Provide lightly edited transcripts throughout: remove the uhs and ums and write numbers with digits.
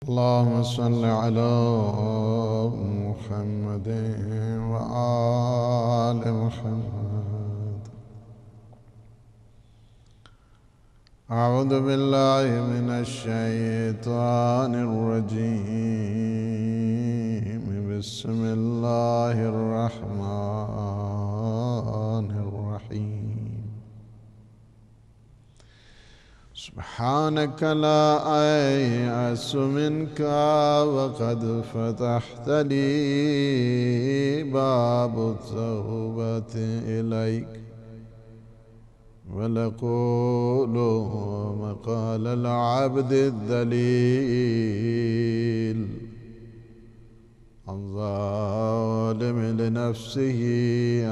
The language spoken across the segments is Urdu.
اللهم صل على محمد وآل محمد. أعوذ بالله من الشيطان الرجيم. بسم الله الرحمن الرحيم. سبحانك لا أيأس منك وقد فتحت لي باب التوبة إليك، ولقول مقال العبد الذليل الظالم لنفسه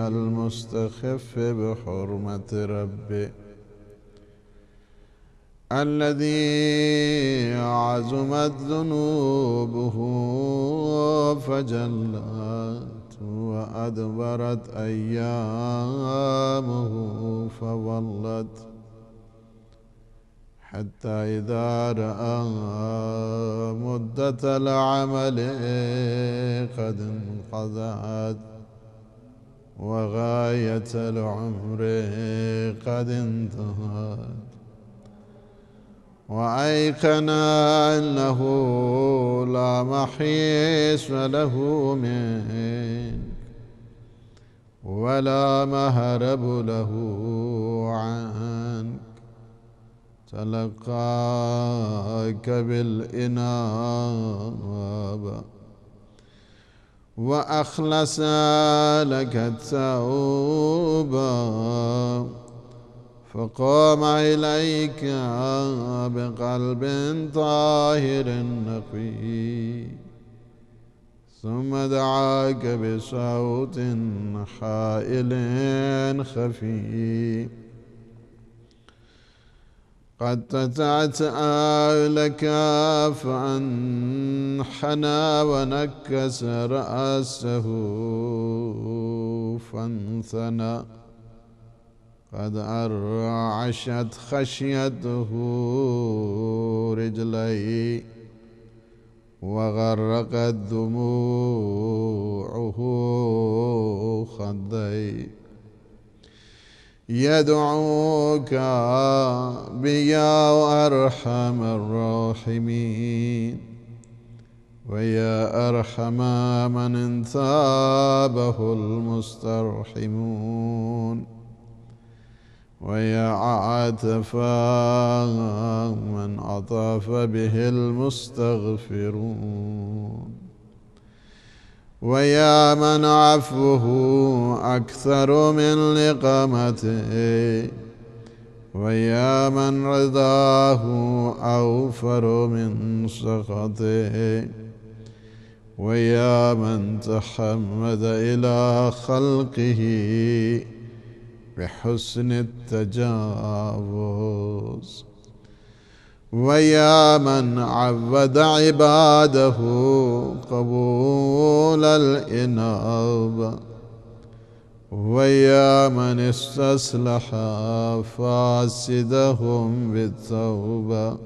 المستخف بحرمة ربه الذي عزمت ذنوبه فجلت وأدبرت أيامه فظلت، حتى إذا رأى مدة العمل قد انقضت وغاية العمر قد انتهت، وأيقن أنه لا محيص له منك ولا مهرب له عنك، تلقاك بالإنابة وأخلص لك التوبة، فقام إليك بقلب طاهر نقي، ثم دعاك بصوت حائل خفي، قد تتعتأ لك فانحنى ونكس رأسه فانثنى، قد أرعشت خشيته رجلي وغرقت دموعه خدي، يدعوك بيا أرحم الراحمين ويا أرحم من انتابه المسترحمون، ويا عاطف من عطف به المستغفرون، ويا من عفوه أكثر من لقمته، ويا من رضاه أوفر من سخطه، ويا من تحمد إلى خلقه بحسن التجاوز، ويا من عود عباده قبول الإنابة، ويا من استصلح فاسدهم بالتوبة،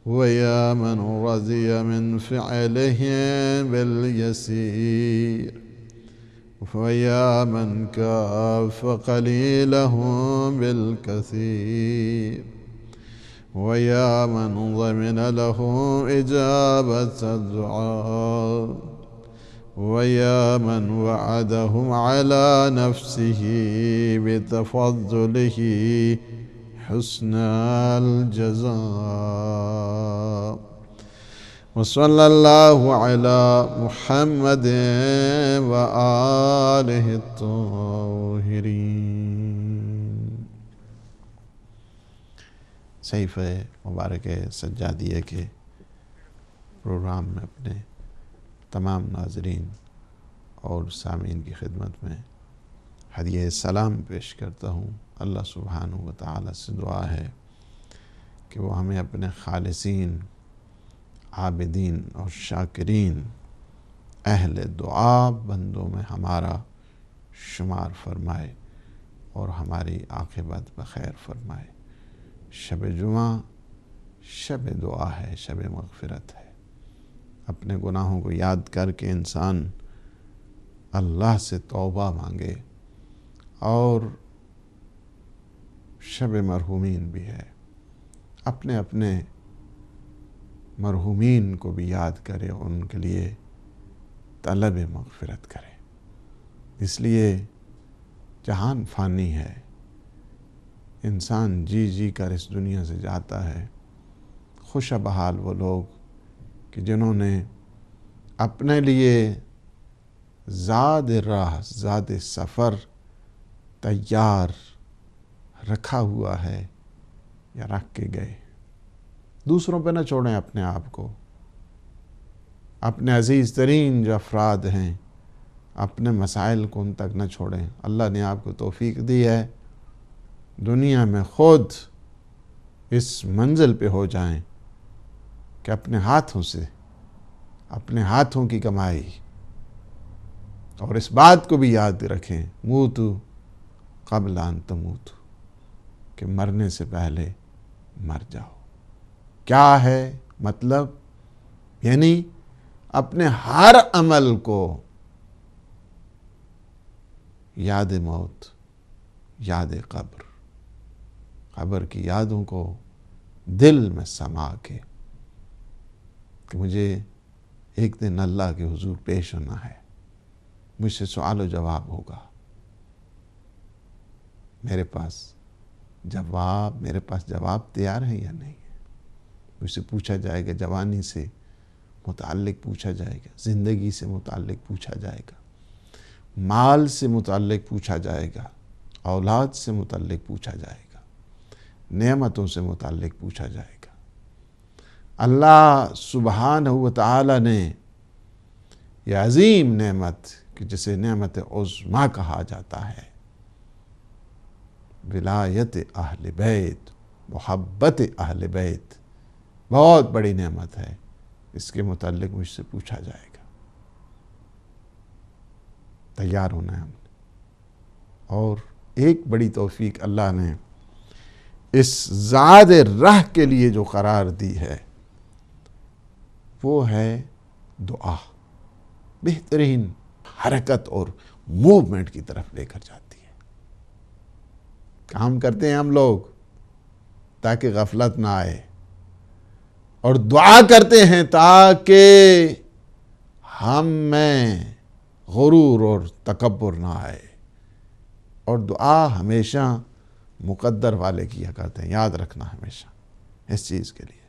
ويا من رضي من فعلهم باليسير، ويا من كاف قليلهم بالكثير، ويا من ضمن لهم إجابة الدعاء، ويا من وعدهم على نفسه بتفضله حسن الجزاء. وصلى الله على محمد وآله الطاهرين. صحیفہ مبارک سجادیہ کے پروگرام میں اپنے تمام ناظرین اور سامعین کی خدمت میں ہدیہ سلام پیش کرتا ہوں۔ اللہ سبحانہ و تعالی سے دعا ہے کہ وہ ہمیں اپنے خالصین، عابدین اور شاکرین اہل دعا بندوں میں ہمارا شمار فرمائے اور ہماری عاقبت بخیر فرمائے۔ شب جمعہ شب دعا ہے، شب مغفرت ہے۔ اپنے گناہوں کو یاد کر کے انسان اللہ سے توبہ مانگے، اور شب مرحومین بھی ہے، اپنے اپنے مرحومین کو بھی یاد کرے، ان کے لیے طلب مغفرت کرے۔ اس لیے جہان فانی ہے، انسان جی جی کر اس دنیا سے جاتا ہے۔ خوش بحال وہ لوگ کہ جنہوں نے اپنے لیے زاد راہ، زاد سفر تیار رکھا ہوا ہے یا رکھ کے گئے۔ دوسروں پہ نہ چھوڑیں اپنے آپ کو، اپنے عزیز ترین جو افراد ہیں اپنے مسائل کو ان تک نہ چھوڑیں۔ اللہ نے آپ کو توفیق دی ہے، دنیا میں خود اس منزل پہ ہو جائیں کہ اپنے ہاتھوں سے، اپنے ہاتھوں کی کمائی، اور اس بات کو بھی یاد رکھیں، موتو قبل ان تموتو، کہ مرنے سے پہلے مر جاؤ۔ کیا ہے مطلب؟ یعنی اپنے ہر عمل کو یاد موت، یاد قبر، قبر کی یادوں کو دل میں سما کے، کہ مجھے ایک دن اللہ کے حضور پیش ہونا ہے، مجھ سے سوال و جواب ہوگا، میرے پاس جواب تیار ہے یا نہیں ہے؟ مجھ سے پوچھا جائے گا، جوانی سے متعلق پوچھا جائے گا، زندگی سے متعلق پوچھا جائے گا، مال سے متعلق پوچھا جائے گا، اولاد سے متعلق پوچھا جائے گا، نعمتوں سے متعلق پوچھا جائے گا۔ اللہ سبحانہ و تعالی نے یہ عظیم نعمت، کہ جسے نعمت عظمیٰ کہا جاتا ہے، ولایت اہل بیت، محبت اہل بیت، بہت بڑی نعمت ہے، اس کے متعلق مجھ سے پوچھا جائے گا۔ تیار ہونا ہے ہم نے۔ اور ایک بڑی توفیق اللہ نے اس زاد راہ کے لیے جو قرار دی ہے، وہ ہے دعا۔ بہترین حرکت اور موومنٹ کی طرف لے کر جاتی ہے۔ کام کرتے ہیں ہم لوگ تاکہ غفلت نہ آئے، اور دعا کرتے ہیں تاکہ ہم میں غرور اور تکبر نہ آئے، اور دعا ہمیشہ مقدر والے کیا کرتے ہیں، یاد رکھنا ہمیشہ اس چیز کے لیے۔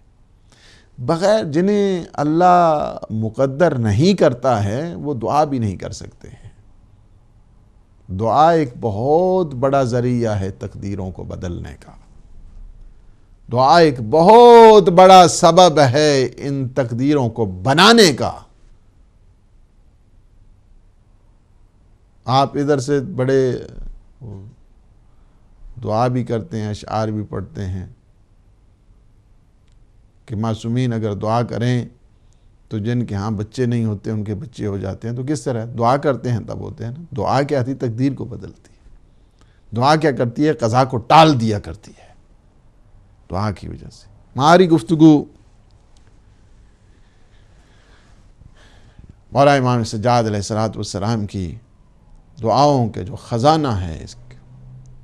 بغیر جنہیں اللہ مقدر نہیں کرتا ہے وہ دعا بھی نہیں کر سکتے ہیں۔ دعا ایک بہت بڑا ذریعہ ہے تقدیروں کو بدلنے کا، دعا ایک بہت بڑا سبب ہے ان تقدیروں کو بنانے کا۔ آپ ادھر سے بڑے دعا بھی کرتے ہیں، اشعار بھی پڑھتے ہیں کہ معصومین اگر دعا کریں تو جن کے ہاں بچے نہیں ہوتے ان کے بچے ہو جاتے ہیں۔ تو کس طرح دعا کرتے ہیں تب ہوتے ہیں نا۔ دعا کیا تھی؟ تقدیر کو بدلتی ہے۔ دعا کیا کرتی ہے؟ قضا کو ٹال دیا کرتی ہے، دعا کی وجہ سے۔ ہماری گفتگو مولا امام سجاد علیہ السلام کی دعاؤں کے جو خزانہ ہے، اس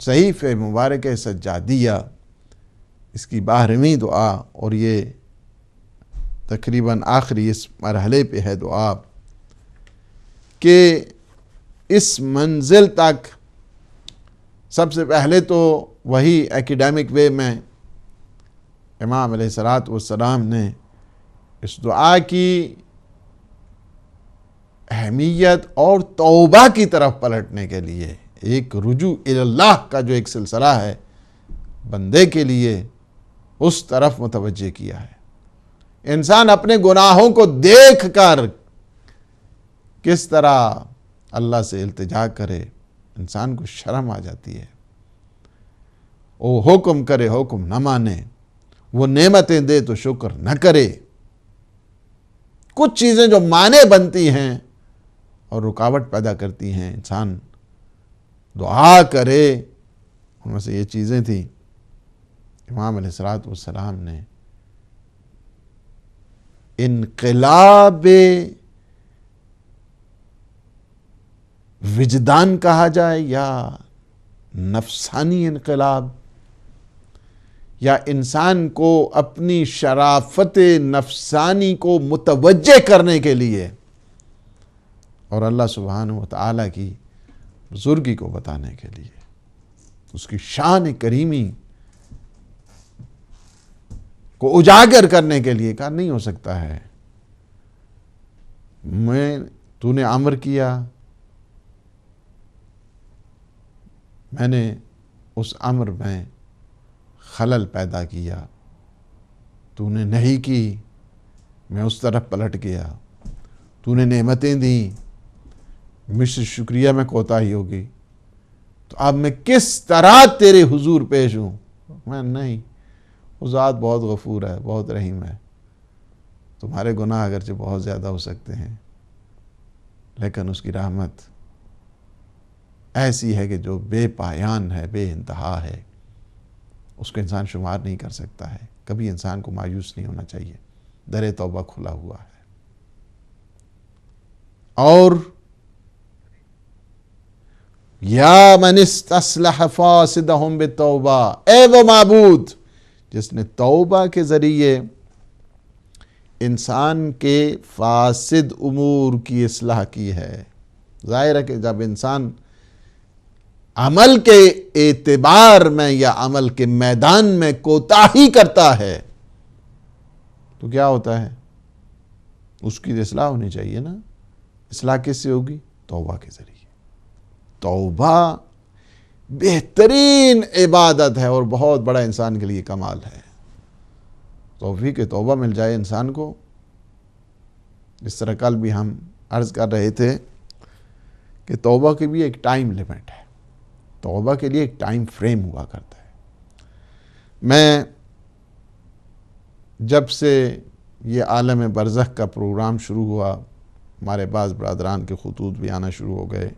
صحیفہ مبارک سجادیہ، اس کی 12ویں دعا، اور یہ تقریباً آخری اس مرحلے پہ ہے دعا، کہ اس منزل تک سب سے پہلے تو وہی ایکیڈیمک وے میں امام علیہ السلام نے اس دعا کی اہمیت اور توبہ کی طرف پلٹنے کے لیے، ایک رجوع اللہ کا جو ایک سلسلہ ہے بندے کے لیے، اس طرف متوجہ کیا ہے۔ انسان اپنے گناہوں کو دیکھ کر کس طرح اللہ سے التجا کرے، انسان کو شرم آ جاتی ہے۔ وہ حکم کرے حکم نہ مانے، وہ نعمتیں دے تو شکر نہ کرے۔ کچھ چیزیں جو مانے بنتی ہیں اور رکاوٹ پیدا کرتی ہیں، انسان دعا کرے، ان میں سے یہ چیزیں تھیں۔ امام علیہ السلام نے انقلاب وجدان کہا جائے یا نفسانی انقلاب، یا انسان کو اپنی شرافت نفسانی کو متوجہ کرنے کے لیے اور اللہ سبحانہ و تعالیٰ کی بزرگی کو بتانے کے لیے، اس کی شان کریمی کو اجاگر کرنے کے لیے کہا نہیں ہو سکتا ہے۔ تو نے امر کیا، میں نے اس امر میں خلل پیدا کیا، تو نے نہیں کی، میں اس طرف پلٹ گیا، تو نے نعمتیں دیں، مجھ سے شکریہ میں کوتاہی ہوگی، تو اب میں کس طرح تیرے حضور پیش ہوں؟ میں نہیں، وہ ذات بہت غفور ہے، بہت رحیم ہے، تمہارے گناہ اگرچہ بہت زیادہ ہو سکتے ہیں لیکن اس کی رحمت ایسی ہے کہ جو بے پایان ہے، بے انتہا ہے، اس کو انسان شمار نہیں کر سکتا ہے۔ کبھی انسان کو مایوس نہیں ہونا چاہیے، در توبہ کھلا ہوا ہے۔ اور یا من استصلح فاسدہم بالتوبہ، اے وہ معبود جس نے توبہ کے ذریعے انسان کے فاسد امور کی اصلاح کی ہے۔ ظاہر ہے کہ جب انسان عمل کے اعتبار میں یا عمل کے میدان میں کوتاہی کرتا ہے تو کیا ہوتا ہے؟ اس کی اصلاح ہونی چاہیے نا۔ اصلاح کس سے ہوگی؟ توبہ کے ذریعے۔ توبہ بہترین عبادت ہے اور بہت بڑا انسان کے لیے کمال ہے۔ توفیق توبہ مل جائے انسان کو، جس طرح کل بھی ہم عرض کر رہے تھے کہ توبہ کی بھی ایک ٹائم لیمٹ ہے، توبہ کے لیے ایک ٹائم فریم ہوا کرتا ہے۔ میں جب سے یہ عالم برزخ کا پروگرام شروع ہوا، ہمارے بعض برادران کے خطوط بھی آنا شروع ہو گئے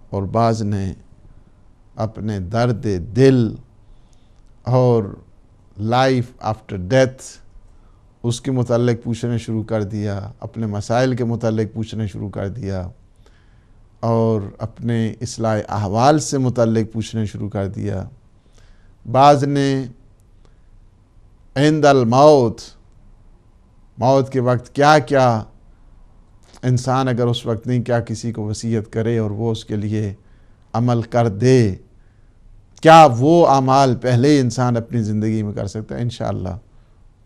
اور بعض نے اپنے درد دل اور لائف آفٹر ڈیتھ اس کے متعلق پوچھنا شروع کر دیا، اپنے مسائل کے متعلق پوچھنا شروع کر دیا اور اپنے اصلاح احوال سے متعلق پوچھنا شروع کر دیا۔ بعض نے عند الموت، موت کے وقت کیا کیا انسان اگر اس وقت نہیں کیا کسی کو وصیت کرے اور وہ اس کے لیے عمل کر دے، کیا وہ اعمال پہلے انسان اپنی زندگی میں کر سکتا ہے؟ انشاءاللہ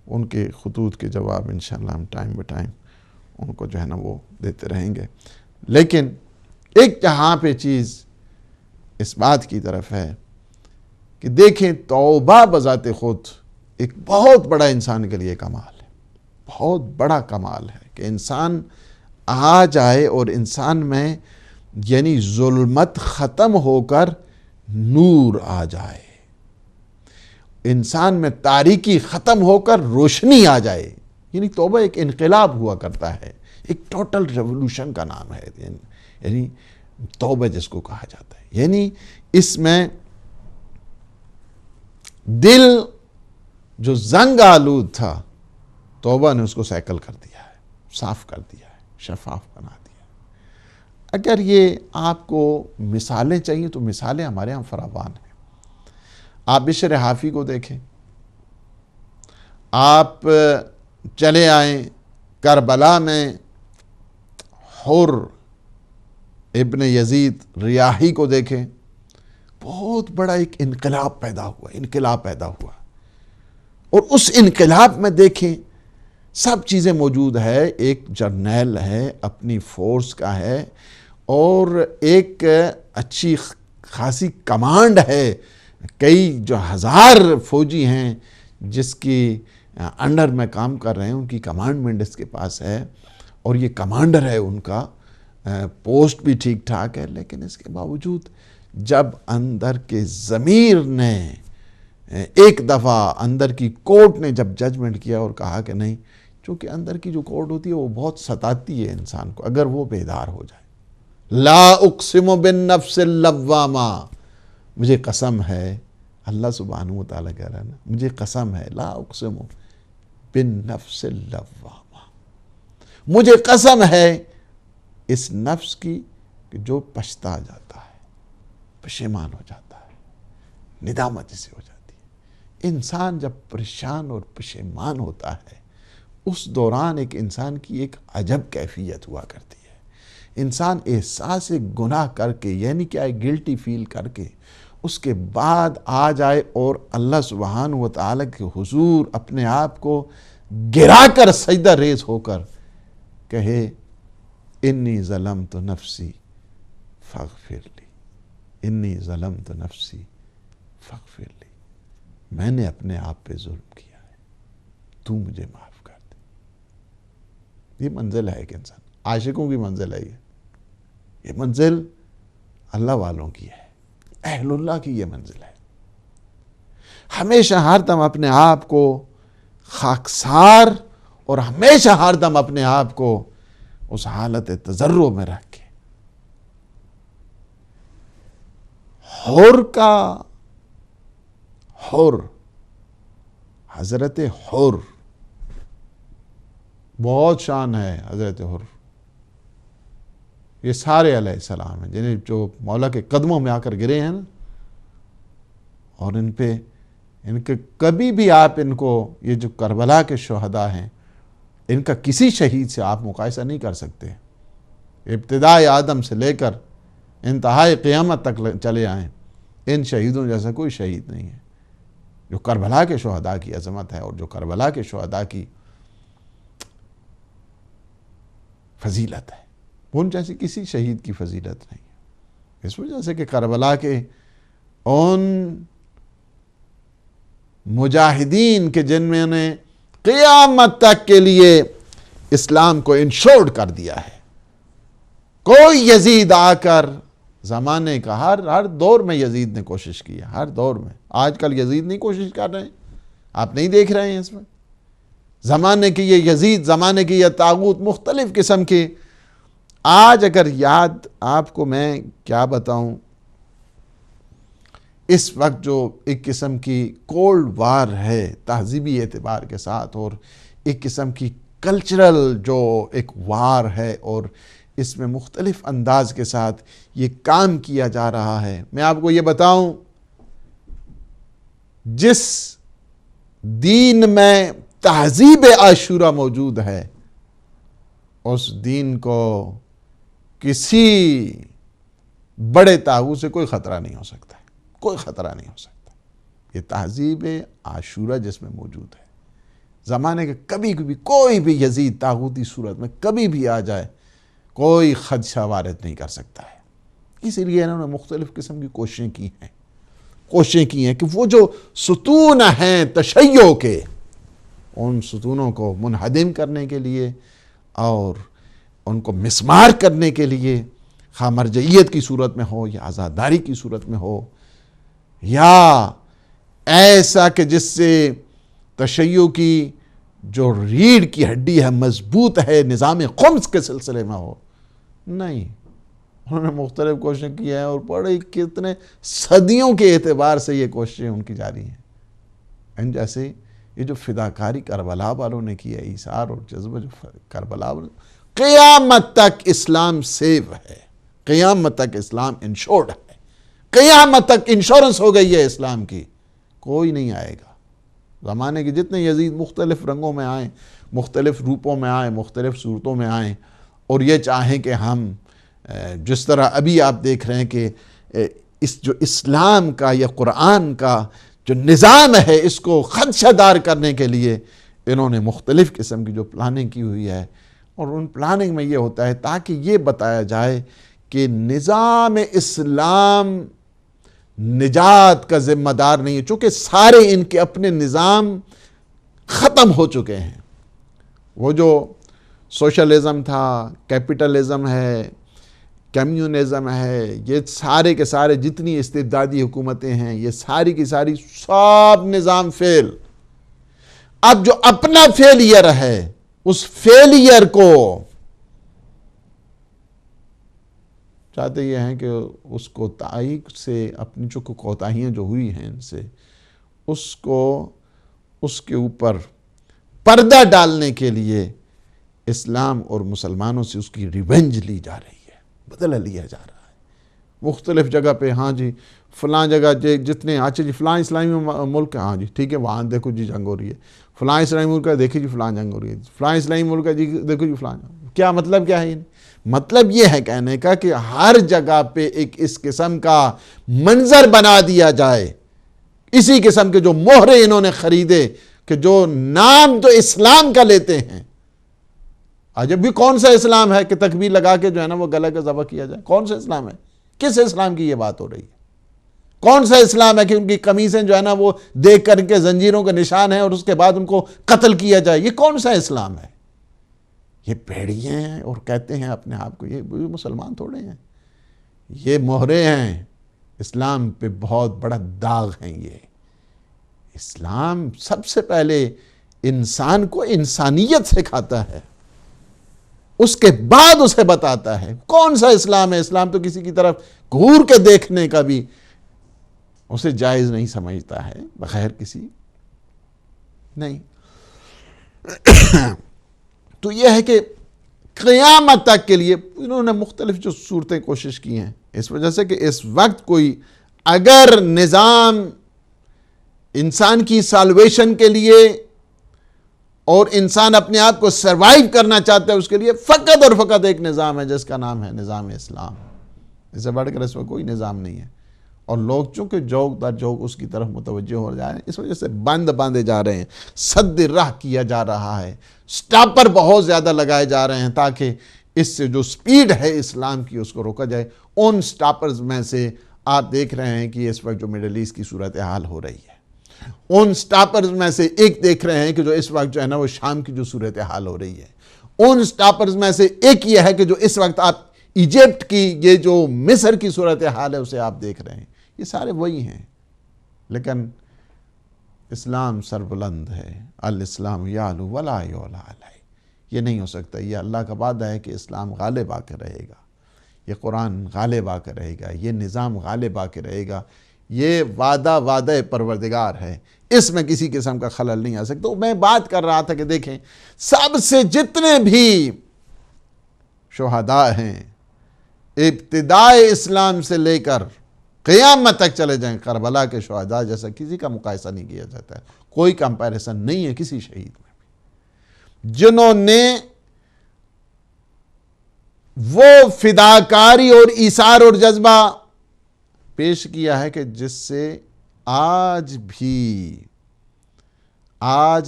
ان کے خطوط کے جواب انشاءاللہ ہم ٹائم بہ ٹائم ان کو جو ہے نا وہ دیتے رہیں گے۔ لیکن ایک جہاں پہ چیز اس بات کی طرف ہے کہ دیکھیں توبہ بذات خود ایک بہت بڑا انسان کے لیے کمال ہے، بہت بڑا کمال ہے کہ انسان آ جائے اور انسان میں یعنی ظلمت ختم ہو کر نور آ جائے، انسان میں تاریکی ختم ہو کر روشنی آ جائے۔ یعنی توبہ ایک انقلاب ہوا کرتا ہے، ایک ٹوٹل ریولوشن کا نام ہے، یعنی توبہ جس کو کہا جاتا ہے۔ یعنی اس میں دل جو زنگ آلود تھا، توبہ نے اس کو سیکل کر دیا ہے، صاف کر دیا ہے، شفاف بنا دیا ہے۔ اگر یہ آپ کو مثالیں چاہیے تو مثالیں ہمارے ہاں فراوان ہیں۔ آپ بشر حافی کو دیکھیں، آپ چلے آئیں کربلا میں حر ابن یزید ریاحی کو دیکھیں، بہت بڑا ایک انقلاب پیدا ہوا اور اس انقلاب میں دیکھیں سب چیزیں موجود ہے، ایک جرنیل ہے، اپنی فورس کا ہے اور ایک اچھی خاصی کمانڈ ہے، کئی جو ہزار فوجی ہیں جس کی انڈر میں کام کر رہے ہیں، ان کی کمانڈمنٹ اس کے پاس ہے اور یہ کمانڈر ہے، ان کا پوسٹ بھی ٹھیک ٹھاک ہے۔ لیکن اس کے باوجود جب اندر کے ضمیر نے ایک دفعہ اندر کی کورٹ نے جب ججمنٹ کیا اور کہا کہ نہیں، چونکہ اندر کی جو کورٹ ہوتی ہے وہ بہت ستاتی ہے انسان کو اگر وہ بیدار ہو جائے۔ لا اقسم بالنفس اللوامہ، مجھے قسم ہے، اللہ سبحانہ و تعالیٰ کہہ رہا ہے نا، مجھے قسم ہے، لا اقسم بالنفس اللوامہ، مجھے قسم ہے اس نفس کی کہ جو پچھتا جاتا ہے، پشیمان ہو جاتا ہے، ندامت جسے ہو جاتی ہے۔ انسان جب پریشان اور پشیمان ہوتا ہے، اس دوران ایک انسان کی ایک عجب کیفیت ہوا کرتی ہے۔ انسان احساس گناہ کر کے، یعنی کہ گلٹی فیل کر کے، اس کے بعد آ جائے اور اللہ سبحانہ و تعالیٰ کے حضور اپنے آپ کو گرا کر سجدہ ریز ہو کر کہے انی ظلمت نفسی فاغفر لی، انی ظلمت نفسی فاغفر لی، میں نے اپنے آپ پہ ظلم کیا ہے، تو مجھے معاف کر دے۔ یہ منزل ہے ایک انسان، عاشقوں کی منزل ہے یہ منزل اللہ والوں کی ہے، اہل اللہ کی یہ منزل ہے۔ ہمیشہ ہر دم اپنے آپ کو خاکسار اور ہمیشہ ہر دم اپنے آپ کو اس حالت تضرع میں رکھ کے، حر کا حر، حضرت حر، بہت شان ہے حضرت حر۔ یہ سارے علیہ السلام ہیں جنہیں جو مولا کے قدموں میں آ کر گرے ہیں نا، اور ان کے کبھی بھی آپ ان کو، یہ جو کربلا کے شہداء ہیں، ان کا کسی شہید سے آپ مقایسہ نہیں کر سکتے۔ ابتدائی آدم سے لے کر انتہائی قیامت تک چلے آئیں، ان شہیدوں جیسا کوئی شہید نہیں ہے۔ جو کربلا کے شہداء کی عظمت ہے اور جو کربلا کے شہداء کی فضیلت ہے، ان جیسی کسی شہید کی فضیلت نہیں ہے۔ اس وجہ سے کہ کربلا کے ان مجاہدین کے جن میں نے قیامت تک کے لیے اسلام کو انشورڈ کر دیا ہے، کوئی یزید آ کر زمانے کا ہر دور میں یزید نے کوشش کی ہے، ہر دور میں۔ آج کل یزید نہیں کوشش کر رہے ہیں، آپ نہیں دیکھ رہے ہیں اس میں۔ زمانے کی یہ یزید، زمانے کی یہ طاغوت مختلف قسم کے، آج اگر یاد آپ کو میں کیا بتاؤں، اس وقت جو ایک قسم کی کولڈ وار ہے تہذیبی اعتبار کے ساتھ، اور ایک قسم کی کلچرل جو ایک وار ہے، اور اس میں مختلف انداز کے ساتھ یہ کام کیا جا رہا ہے۔ میں آپ کو یہ بتاؤں، جس دین میں تہذیب عاشورہ موجود ہے، اس دین کو کسی بڑے طاغوت سے کوئی خطرہ نہیں ہو سکتا ہے، کوئی خطرہ نہیں ہو سکتا۔ یہ تہذیب عاشورہ جس میں موجود ہے، زمانے کے کبھی بھی کوئی بھی یزید طاغوتی صورت میں کبھی بھی آ جائے، کوئی خدشہ وارد نہیں کر سکتا ہے۔ اسی لیے انہوں نے مختلف قسم کی کوششیں کی ہیں کہ وہ جو ستون ہیں تشیع کے، ان ستونوں کو منہدم کرنے کے لیے اور ان کو مسمار کرنے کے لیے، خواہ مرجعیت کی صورت میں ہو یا آزاداری کی صورت میں ہو، یا ایسا کہ جس سے تشیع کی جو ریڑھ کی ہڈی ہے مضبوط ہے، نظام خمس کے سلسلے میں ہو، نہیں۔ انہوں نے مختلف کوششیں کی ہیں، اور بڑے کتنے صدیوں کے اعتبار سے یہ کوششیں ان کی جاری ہیں۔ ان جیسے یہ جو فداکاری کربلا والوں نے کی ہے، ایثار اور جذبہ جو کربلا والوں، قیامت تک اسلام سیو ہے، قیامت تک اسلام انشورڈ ہے، قیامت تک انشورنس ہو گئی ہے اسلام کی، کوئی نہیں آئے گا۔ زمانے کے جتنے یزید مختلف رنگوں میں آئیں، مختلف روپوں میں آئیں، مختلف صورتوں میں آئیں، اور یہ چاہیں کہ ہم جس طرح ابھی آپ دیکھ رہے ہیں کہ اس جو اسلام کا یا قرآن کا جو نظام ہے، اس کو خدشہ دار کرنے کے لیے انہوں نے مختلف قسم کی جو پلاننگ کی ہوئی ہے، اور ان پلاننگ میں یہ ہوتا ہے تاکہ یہ بتایا جائے کہ نظام اسلام نجات کا ذمہ دار نہیں ہے، چونکہ سارے ان کے اپنے نظام ختم ہو چکے ہیں۔ وہ جو سوشلزم تھا، کیپٹلزم ہے، کمیونزم ہے، یہ سارے کے سارے جتنی استبدادی حکومتیں ہیں، یہ ساری کی ساری سب نظام فیل۔ اب جو اپنا فیلئر ہے، اس فیلئر کو چاہتے یہ ہیں کہ اس کوتاہی سے، اپنی جو کوتاہیاں جو ہوئی ہیں ان سے، اس کے اوپر پردہ ڈالنے کے لیے اسلام اور مسلمانوں سے اس کی ریونج لی جا رہی ہے، بدلہ لیا جا رہا ہے مختلف جگہ پہ. ہاں جی فلاں جگہ جتنے اچھا جی فلاں اسلامی ملک ہے، ہاں جی ٹھیک ہے وہاں دیکھو جی جنگ ہو رہی ہے. فلاں اسلامی ملک ہے دیکھیں جی فلاں جنگ ہو رہی ہے. فلاں اسلامی ملک ہے جی دیکھو جی فلاں جنگ. کیا مطلب کیا ہے؟ مطلب یہ ہے کہنے کا کہ ہر جگہ پہ ایک اس قسم کا منظر بنا دیا جائے، اسی قسم کے جو مہرے انہوں نے خریدے کہ جو نام تو اسلام کا لیتے ہیں. عجب بھی کون سا اسلام ہے کہ تکبیر لگا کے جو ہے نا وہ گلے کا ذبح کیا جائے؟ کون سا اسلام ہے؟ کس اسلام کی یہ بات ہو رہی ہے؟ کون سا اسلام ہے کہ ان کی قمیصیں جو ہے نا وہ دیکھ کر کے زنجیروں کے نشان ہیں اور اس کے بعد ان کو قتل کیا جائے؟ یہ کون سا اسلام ہے؟ یہ بھیڑیے ہیں اور کہتے ہیں اپنے آپ کو یہ مسلمان تھوڑے ہیں، یہ مہرے ہیں. اسلام پہ بہت بڑا داغ ہیں. یہ اسلام سب سے پہلے انسان کو انسانیت سکھاتا ہے، اس کے بعد اسے بتاتا ہے کون سا اسلام ہے. اسلام تو کسی کی طرف گھور کے دیکھنے کا بھی اسے جائز نہیں سمجھتا ہے بغیر کسی نہیں. تو یہ ہے کہ قیامت تک کے لیے انہوں نے مختلف جو صورتیں کوشش کی ہیں اس وجہ سے کہ اس وقت کوئی اگر نظام انسان کی سالویشن کے لیے اور انسان اپنے آپ کو سروائیو کرنا چاہتا ہے اس کے لیے فقط اور فقط ایک نظام ہے جس کا نام ہے نظام اسلام. اس سے بڑھ کر اس میں کوئی نظام نہیں ہے. اور لوگ چونکہ جوک در جوک اس کی طرف متوجہ ہو جائیں اس وجہ سے بند باندھے جا رہے ہیں، سد راہ کیا جا رہا ہے، سٹاپر بہت زیادہ لگائے جا رہے ہیں تاکہ اس سے جو سپیڈ ہے اسلام کی اس کو روکا جائے. ان سٹاپرز میں سے آپ دیکھ رہے ہیں کہ اس وقت جو میڈل ایسٹ کی صورتحال ہو رہی ہے، ان سٹاپرز میں سے ایک دیکھ رہے ہیں کہ جو اس وقت جو ہے نا وہ شام کی جو صورتحال ہو رہی ہے. ان سٹاپرز میں سے ایک یہ ہے کہ جو اس وقت آپ ایجپٹ کی یہ جو مصر کی صورتحال ہے اسے آپ دیکھ رہے ہیں. یہ سارے وہی ہیں لیکن اسلام سربلند ہے. الاسلام یعلو ولا یعلی علیہ. یہ نہیں ہو سکتا. یہ اللہ کا وعدہ ہے کہ اسلام غالب آ کے رہے گا، یہ قرآن غالب آ کے رہے گا، یہ نظام غالب آ کے رہے گا. یہ وعدہ پروردگار ہے، اس میں کسی قسم کا خلل نہیں آ سکتا. تو میں بات کر رہا تھا کہ دیکھیں سب سے جتنے بھی شہداء ہیں ابتدائے اسلام سے لے کر قیامت تک چلے جائیں، کربلا کے شہداء جیسا کسی کا مقایسہ نہیں کیا جاتا ہے. کوئی کمپیریسن نہیں ہے کسی شہید میں بھی، جنہوں نے وہ فداکاری اور ایثار اور جذبہ پیش کیا ہے کہ جس سے آج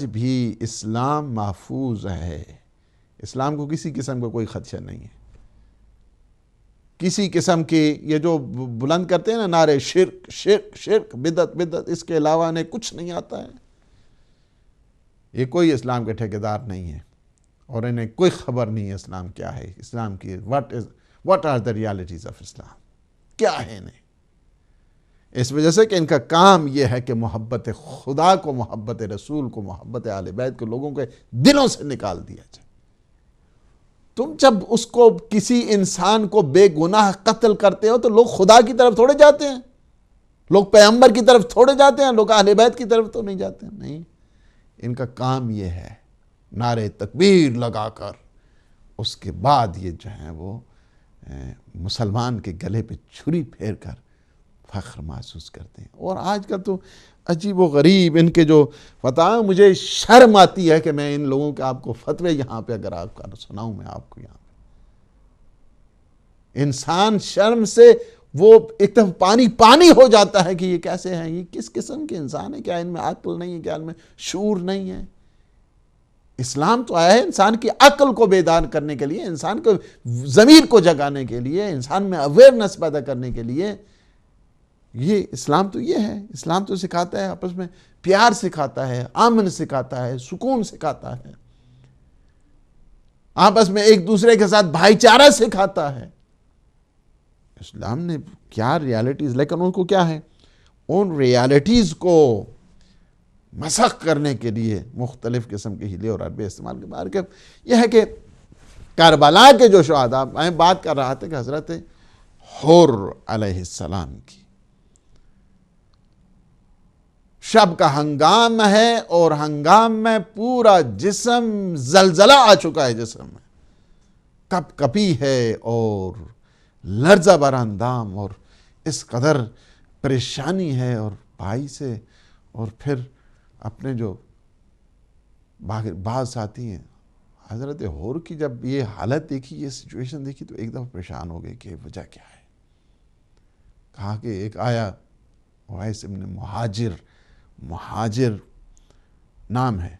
بھی اسلام محفوظ ہے. اسلام کو کسی قسم کا کوئی خدشہ نہیں ہے. کسی قسم کے یہ جو بلند کرتے ہیں نا نعرے شرک شرک شرک بدعت بدعت، اس کے علاوہ انہیں کچھ نہیں آتا ہے. یہ کوئی اسلام کے ٹھیکیدار نہیں ہے اور انہیں کوئی خبر نہیں ہے اسلام کیا ہے، اسلام کی what are the realities of اسلام کیا ہے انہیں. اس وجہ سے کہ ان کا کام یہ ہے کہ محبت خدا کو، محبت رسول کو، محبت اہل بیت کے لوگوں کے دلوں سے نکال دیا جائے. تم جب اس کو کسی انسان کو بے گناہ قتل کرتے ہو تو لوگ خدا کی طرف تھوڑے جاتے ہیں، لوگ پیغمبر کی طرف تھوڑے جاتے ہیں، لوگ اہل بیت کی طرف تو نہیں جاتے ہیں. نہیں، ان کا کام یہ ہے نعرے تکبیر لگا کر اس کے بعد یہ جو ہے وہ مسلمان کے گلے پہ چھری پھیر کر فخر محسوس کرتے ہیں. اور آج کل تو عجیب و غریب ان کے جو فتویٰ، مجھے شرم آتی ہے کہ میں ان لوگوں کے آپ کو فتوے یہاں پہ اگر آپ کا سناؤں میں آپ کو یہاں پہ، انسان شرم سے وہ ایک دم پانی ہو جاتا ہے کہ یہ کیسے ہیں، یہ کس قسم کے انسان ہیں، کیا ان میں عقل نہیں ہے، کیا ان میں شعور نہیں ہے. اسلام تو آیا ہے انسان کی عقل کو بیدار کرنے کے لیے، انسان کو ضمیر کو جگانے کے لیے، انسان میں اویئرنس پیدا کرنے کے لیے. یہ اسلام تو یہ ہے. اسلام تو سکھاتا ہے آپس میں پیار سکھاتا ہے، امن سکھاتا ہے، سکون سکھاتا ہے، آپس میں ایک دوسرے کے ساتھ بھائی چارہ سکھاتا ہے. اسلام نے کیا ریالٹیز، لیکن ان کو کیا ہے، ان ریالٹیز کو مسخ کرنے کے لیے مختلف قسم کے ہیلے اور حربے استعمال کے بارے کے. یہ ہے کہ کربلا کے جو شہداء، میں بات کر رہا تھا کہ حضرت حر علیہ السلام کی شب کا ہنگام ہے اور ہنگام میں پورا جسم زلزلہ آ چکا ہے، جسم میں کپ کپی ہے اور لرزہ بر اندام، اور اس قدر پریشانی ہے، اور بھائی سے، اور پھر اپنے جو بعض ساتھی ہیں، حضرت حور کی جب یہ حالت دیکھی، یہ سچویشن دیکھی، تو ایک دفعہ پریشان ہو گئے کہ وجہ کیا ہے۔ کہا کہ ایک آیا اویس ابن مہاجر نام ہے،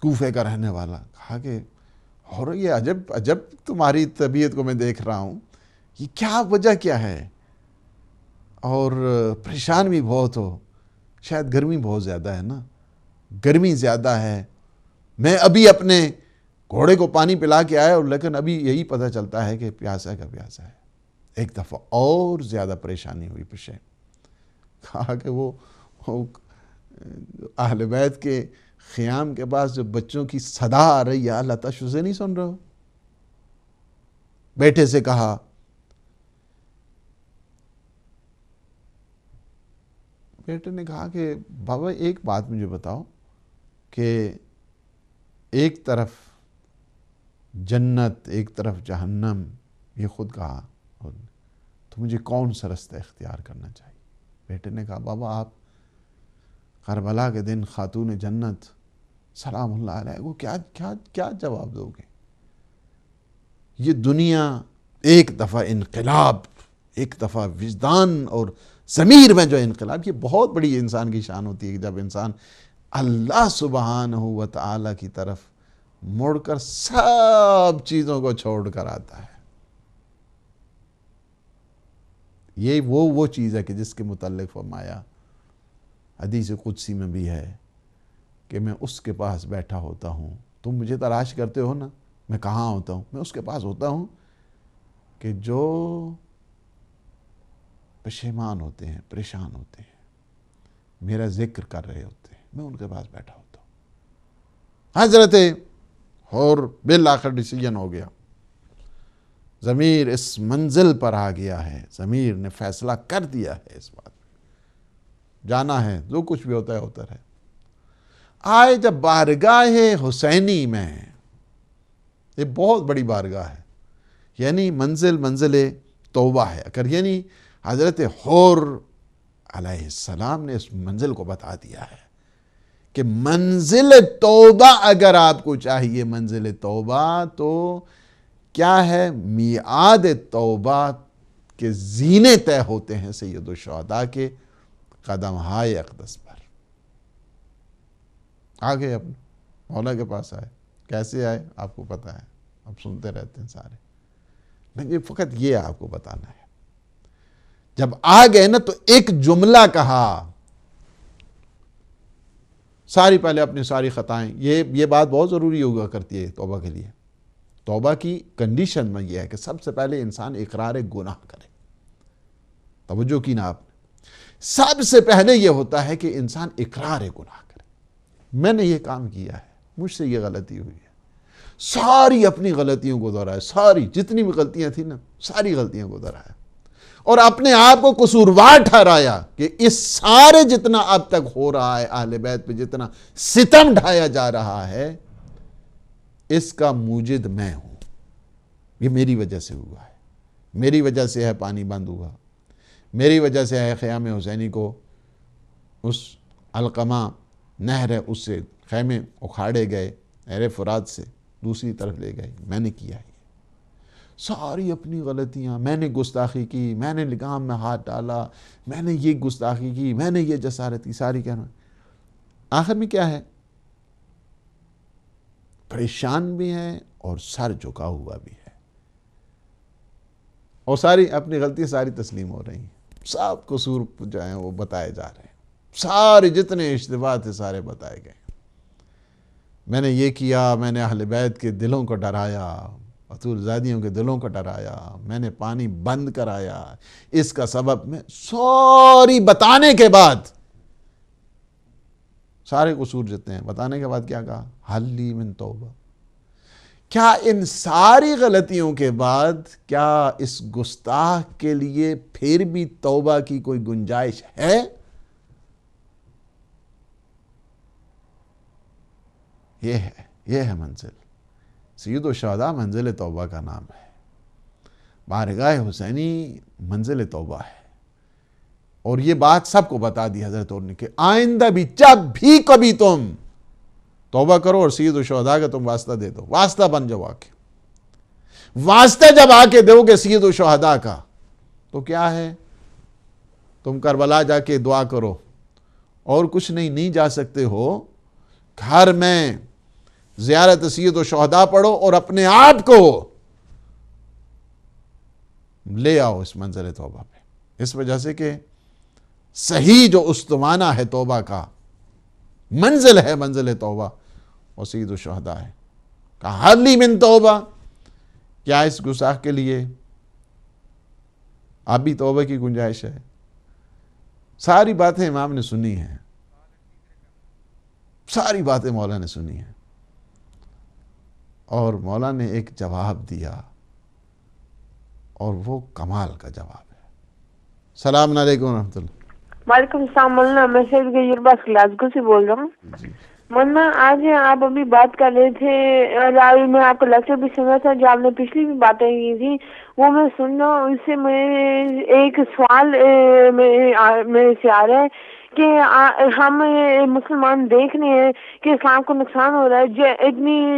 کوفے کا رہنے والا، کہا کہ اور یہ عجب تمہاری طبیعت کو میں دیکھ رہا ہوں، یہ کیا وجہ کیا ہے، اور پریشان بھی بہت ہو، شاید گرمی بہت زیادہ ہے نا، گرمی زیادہ ہے، میں ابھی اپنے گھوڑے کو پانی پلا کے آیا، لیکن ابھی یہی پتہ چلتا ہے کہ پیاسا کا پیاسا ہے۔ ایک دفعہ اور زیادہ پریشانی ہوئی پیچھے، کہا کہ وہ اہل بیت کے خیام کے پاس جو بچوں کی صدا آ رہی ہے، اللہ تشو سے نہیں سن رہے ہو؟ بیٹے سے کہا، بیٹے نے کہا کہ بابا ایک بات مجھے بتاؤ کہ ایک طرف جنت ایک طرف جہنم، یہ خود کہا، تو مجھے کون سا رستہ اختیار کرنا چاہیے؟ بیٹے نے کہا بابا آپ کربلا کے دن خاتون جنت سلام اللہ علیہ کو کیا جواب دو گے؟ یہ دنیا ایک دفعہ انقلاب، ایک دفعہ وجدان اور ضمیر میں جو انقلاب، یہ بہت بڑی انسان کی شان ہوتی ہے کہ جب انسان اللہ سبحانہ و تعالی کی طرف مڑ کر سب چیزوں کو چھوڑ کر آتا ہے۔ یہ وہ چیز ہے کہ جس کے متعلق فرمایا حدیث قدسی میں بھی ہے کہ میں اس کے پاس بیٹھا ہوتا ہوں، تم مجھے تلاش کرتے ہو نا، میں کہاں ہوتا ہوں؟ میں اس کے پاس ہوتا ہوں کہ جو پشیمان ہوتے ہیں، پریشان ہوتے ہیں، میرا ذکر کر رہے ہوتے ہیں، میں ان کے پاس بیٹھا ہوتا ہوں۔ حضرت اور بالآخر ڈیسیجن ہو گیا، ضمیر اس منزل پر آ گیا ہے، ضمیر نے فیصلہ کر دیا ہے، اس بات میں جانا ہے، جو کچھ بھی ہوتا ہے ہوتا رہے۔ آئے جب بارگاہ حسینی میں، یہ بہت بڑی بارگاہ ہے، یعنی منزل توبہ ہے، اگر یعنی حضرت حور علیہ السلام نے اس منزل کو بتا دیا ہے کہ منزل توبہ اگر آپ کو چاہیے، منزل توبہ تو کیا ہے؟ میعاد توبہ کے زینے طے ہوتے ہیں سید الشہداء کے قدم ہائے اقدس پر۔ آگے اپنے مولا کے پاس آئے، کیسے آئے آپ کو پتا ہے، آپ سنتے رہتے ہیں سارے، میں فقط یہ آپ کو بتانا ہے۔ جب آ گئے نا تو ایک جملہ کہا، پہلے اپنی ساری خطائیں، یہ بات بہت ضروری ہوگا کرتی ہے توبہ کے لیے۔ توبہ کی کنڈیشن میں یہ ہے کہ سب سے پہلے انسان اقرار گناہ کرے۔ توجہ کی نا آپ نے، سب سے پہلے یہ ہوتا ہے کہ انسان اقرار گناہ کرے، میں نے یہ کام کیا ہے، مجھ سے یہ غلطی ہوئی ہے، ساری اپنی غلطیوں کو دہرایا، ساری جتنی بھی غلطیاں تھیں نا، ساری غلطیوں کو دہرایا، اور اپنے آپ کو قصوروار ٹھہرایا کہ اس سارے جتنا اب تک ہو رہا ہے، اہل بیت پہ جتنا ستم ڈھایا جا رہا ہے، اس کا موجد میں ہوں، یہ میری وجہ سے ہوا ہے، میری وجہ سے ہے پانی بند ہوا، میری وجہ سے ہے خیام حسینی کو اس علقمہ نہر ہے اس سے خیمے اکھاڑے گئے، نہر فرات سے دوسری طرف لے گئے، میں نے کیا ہے ساری اپنی غلطیاں، میں نے گستاخی کی، میں نے لگام میں ہاتھ ڈالا، میں نے یہ گستاخی کی، میں نے یہ جسارت کی، ساری کہنا۔ آخر میں کیا ہے؟ پریشان بھی ہے اور سر جھکا ہوا بھی ہے، اور ساری اپنی غلطیاں ساری تسلیم ہو رہی ہیں، سب قصور جو ہیں وہ بتائے جا رہے ہیں، سارے جتنے اشتباہ تھے سارے بتائے گئے۔ میں نے یہ کیا، میں نے اہل بیت کے دلوں کو ڈرایا، بطول زادیوں کے دلوں کو ڈرایا، میں نے پانی بند کرایا، اس کا سبب میں ساری بتانے کے بعد، سارے قصور جتنے ہیں بتانے کے بعد کیا کہا؟ حل لی من توبہ۔ کیا ان ساری غلطیوں کے بعد کیا اس گستاخ کے لیے پھر بھی توبہ کی کوئی گنجائش ہے؟ یہ ہے منزل. سید الشہداء منزل توبہ کا نام ہے. بارگاہ حسینی منزل توبہ ہے. اور یہ بات سب کو بتا دی حضرت اور نے کہ آئندہ بھی جب بھی کبھی تم توبہ کرو اور سید الشہداء کا تم واسطہ دے دو. واسطہ بن جاؤ آ کے. واسطہ جب آ کے دو گے سید الشہداء کا تو کیا ہے؟ تم کربلا جا کے دعا کرو اور کچھ نہیں جا سکتے ہو. گھر میں زیارت سید الشہداء پڑھو اور اپنے آپ کو لے آؤ اس منزل توبہ پہ. اس وجہ سے کہ صحیح جو استوانہ ہے توبہ کا، منزل ہے منزل توبہ، اور سید الشہداء ہے. کہا حلی من توبہ، کیا اس گستاخ کے لیے اب بھی توبہ کی گنجائش ہے؟ ساری باتیں امام نے سنی ہیں، ساری باتیں مولا نے سنی ہیں، اور مولا نے ایک جواب دیا اور وہ کمال کا جواب ہے. السلام علیکم ورحمۃ اللہ. وعلیکم السلام. مولانا میں سید غیور گلاسگو سے بول رہا ہوں. مولانا آج آپ ابھی بات کر رہے تھے، میں آپ کا لیکچر بھی سنا تھا جو آپ نے پچھلی بھی باتیں کی تھی وہ میں سن رہا ہوں. اس سے میں ایک سوال میرے سے آ رہا ہے کہ ہم مسلمان دیکھ رہے ہیں کہ اسلام کو نقصان ہو رہا ہے.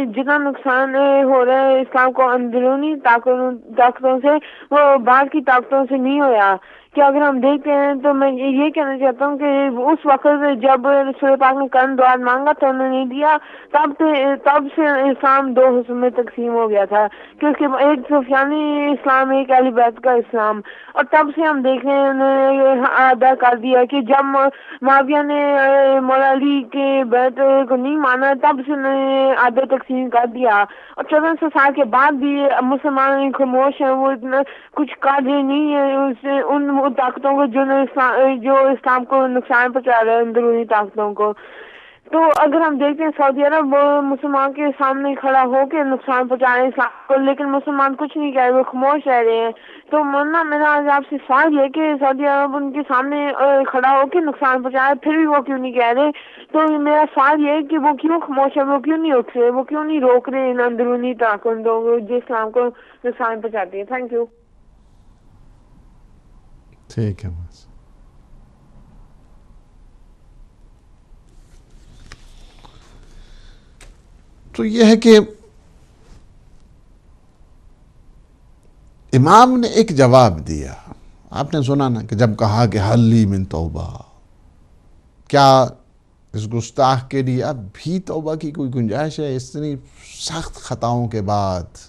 جتنا نقصان ہو رہا ہے اسلام کو اندرونی طاقتوں سے، وہ باہر کی طاقتوں سے نہیں ہوا. کہ اگر ہم دیکھتے ہیں تو میں یہ کہنا چاہتا ہوں کہ اس وقت جب رسول پاک نے قرن دعا مانگا تو انہوں نے نہیں دیا، تب سے اسلام دو حصوں میں تقسیم ہو گیا تھا، کیونکہ ایک سفیانی اسلام، ایک اہل بیت کا اسلام. اور تب سے ہم دیکھ رہے ہیں انہوں نے ادا کر دیا کہ جب معاویہ نے مولا علی کے بیت کو نہیں مانا تب سے انہوں نے آدھا تقسیم کر دیا. اور 1400 سال کے بعد بھی مسلمان خاموش ہیں، وہ اتنا کچھ قادر نہیں ہے ان طاقتوں کو جو اسلام کو نقصان پہنچا رہے ہیں، اندرونی طاقتوں کو. تو اگر ہم دیکھتے ہیں سعودی عرب مسلمان کے سامنے کھڑا ہو کے نقصان پہنچا رہے ہیں اسلام کو، لیکن مسلمان کچھ نہیں کہہ رہے، وہ خاموش رہ رہے ہیں. تو مولانا میرا آج آپ سے سوال یہ کہ سعودی عرب ان کے سامنے کھڑا ہو کے نقصان پہنچا ہے، پھر بھی وہ کیوں نہیں کہہ رہے؟ تو میرا سوال یہ ہے کہ وہ کیوں خاموش ہے، وہ کیوں نہیں اٹھ رہے، وہ کیوں نہیں روک رہے ان اندرونی طاقتوں کو جو اسلام کو نقصان پہنچاتی ہے؟ Thank you. ٹھیک ہے بس. تو یہ ہے کہ امام نے ایک جواب دیا. آپ نے سنا نا کہ جب کہا کہ حلی من توبہ، کیا اس گستاخ کے لیے اب بھی توبہ کی کوئی گنجائش ہے؟ اتنی سخت خطاؤں کے بعد،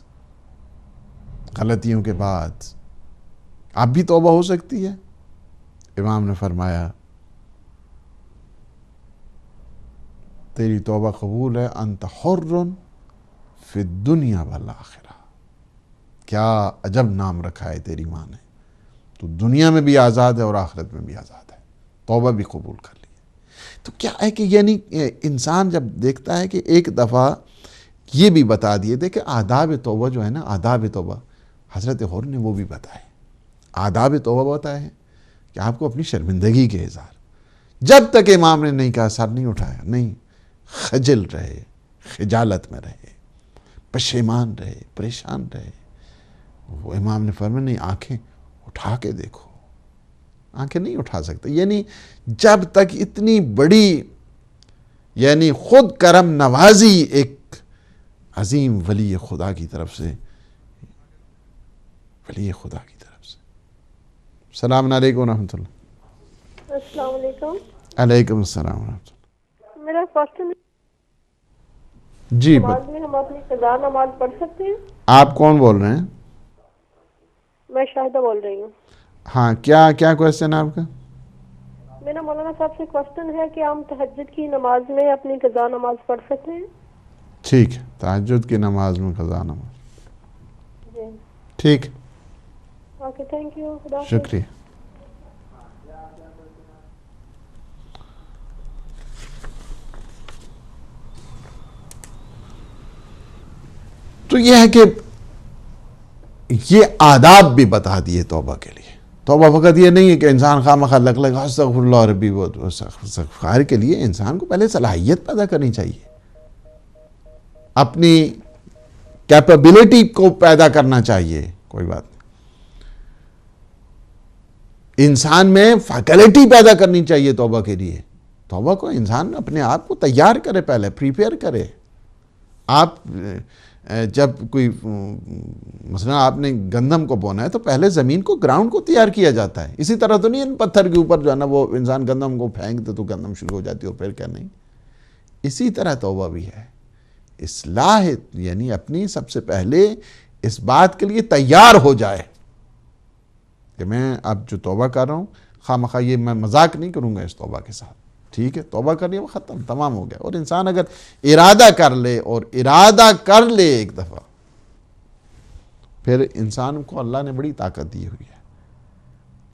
غلطیوں کے بعد اب بھی توبہ ہو سکتی ہے؟ امام نے فرمایا تیری توبہ قبول ہے، انت حر فی الدنیا والآخرہ. کیا عجب نام رکھا ہے تیری ماں نے. تو دنیا میں بھی آزاد ہے اور آخرت میں بھی آزاد ہے. توبہ بھی قبول کر لی. تو کیا ہے کہ یعنی انسان جب دیکھتا ہے کہ ایک دفعہ یہ بھی بتا دیے تھے کہ آداب توبہ جو ہے نا، آداب توبہ حضرت حر نے وہ بھی بتائے. آداب توبہ بتائے ہیں کہ آپ کو اپنی شرمندگی کے اظہار، جب تک امام نے نہیں کہا سر نہیں اٹھایا، نہیں، خجل رہے، خجالت میں رہے، پشیمان رہے، پریشان رہے. وہ امام نے فرمایا نہیں، آنکھیں اٹھا کے دیکھو. آنکھیں نہیں اٹھا سکتے. یعنی جب تک اتنی بڑی یعنی خود کرم نوازی ایک عظیم ولی خدا کی طرف سے، ولی خدا کی طرف سے. السلام علیکم ورحمۃ اللہ. السلام علیکم. علیکم السلام ورحمۃ اللہ. میرا کوشچن جی نماز میں ہم اپنی قضا نماز پڑھ سکتے ہیں؟ آپ کون بول رہے ہیں؟ میں شاہدہ بول رہی ہوں. ہاں، کیا کویسچن ہے آپ کا؟ میرا مولانا صاحب سے کوشچن ہے کہ ہم تہجد کی نماز میں اپنی قضا نماز پڑھ سکتے ہیں؟ ٹھیک ہے، تہجد کی نماز میں قضا نماز. جی ٹھیک. Okay, thank you. خدا حافظ. شکریہ. تو یہ ہے کہ یہ آداب بھی بتا دیے توبہ کے لیے. توبہ فقط یہ نہیں ہے کہ انسان خواہ لگ استغفر اللہ ربی، وہ استغفار کے لیے انسان کو پہلے صلاحیت پیدا کرنی چاہیے. اپنی کیپیبلٹی کو پیدا کرنا چاہیے، کوئی بات نہیں، انسان میں فیکلٹی پیدا کرنی چاہیے توبہ کے لیے. توبہ کو انسان اپنے آپ کو تیار کرے، پہلے پریپیئر کرے. آپ جب کوئی مثلا آپ نے گندم کو بونا ہے تو پہلے زمین کو، گراؤنڈ کو تیار کیا جاتا ہے. اسی طرح تو نہیں ان پتھر کے اوپر جو ہے نا وہ انسان گندم کو پھینک دے تو گندم شروع ہو جاتی ہے اور پھر کیا نہیں. اسی طرح توبہ بھی ہے، اصلاح، یعنی اپنی سب سے پہلے اس بات کے لیے تیار ہو جائے کہ میں اب جو توبہ کر رہا ہوں خواہ مخواہ یہ میں مذاق نہیں کروں گا اس توبہ کے ساتھ. ٹھیک ہے، توبہ کر لیا، وہ ختم، تمام ہو گیا. اور انسان اگر ارادہ کر لے، اور ارادہ کر لے ایک دفعہ، پھر انسان کو اللہ نے بڑی طاقت دی ہوئی ہے.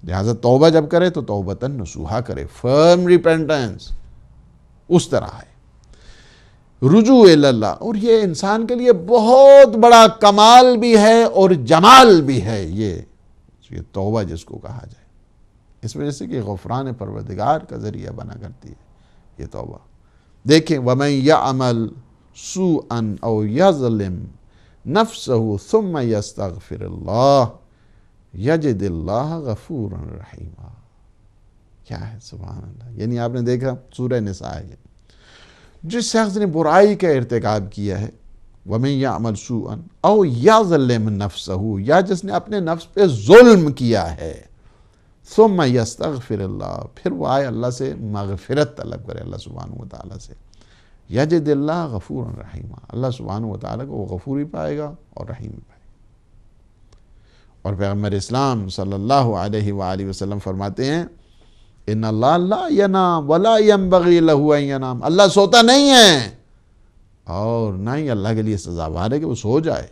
لہٰذا توبہ جب کرے تو توبتاً نصوحا کرے، فرم ریپینٹنس، اس طرح ہے رجوع اللہ. اور یہ انسان کے لیے بہت بڑا کمال بھی ہے اور جمال بھی ہے یہ توبہ جس کو کہا جائے. اس وجہ سے کہ غفران پروردگار کا ذریعہ بنا کرتی ہے یہ توبہ. دیکھیں وَمَن يَعْمَلْ سُوءًا أَوْ يَظْلِمْ نَفْسَهُ ثُمَّ يَسْتَغْفِرِ اللَّهَ يَجِدِ اللَّهَ غَفُورًا رَحِيمًا. کیا ہے، سبحان اللہ. یعنی آپ نے دیکھا سورہ نساء ہے، جس شخص نے برائی کا ارتکاب کیا ہے، وَمَن يَعْمَلْ سُوءًا أَوْ يَظْلِمْ نَفْسَهُ، یا جس نے اپنے نفس پہ ظلم کیا ہے، ثم یستغفر اللہ، پھر وہ آئے اللہ سے مغفرت طلب کرے اللہ سبحانہ وتعالیٰ سے، یجد اللہ غفورا رحیما، اللہ سبحانہ وتعالیٰ کو وہ غفور بھی پائے گا اور رحیم بھی پائے گا. اور پیغمبر اسلام صلی اللہ علیہ وآلہ وسلم فرماتے ہیں ان اللہ لا ینام ولا ینبغی لہ ان ینام، اللہ سوتا نہیں ہے اور نہ ہی اللہ کے لیے سزاوار ہے کہ وہ سو جائے.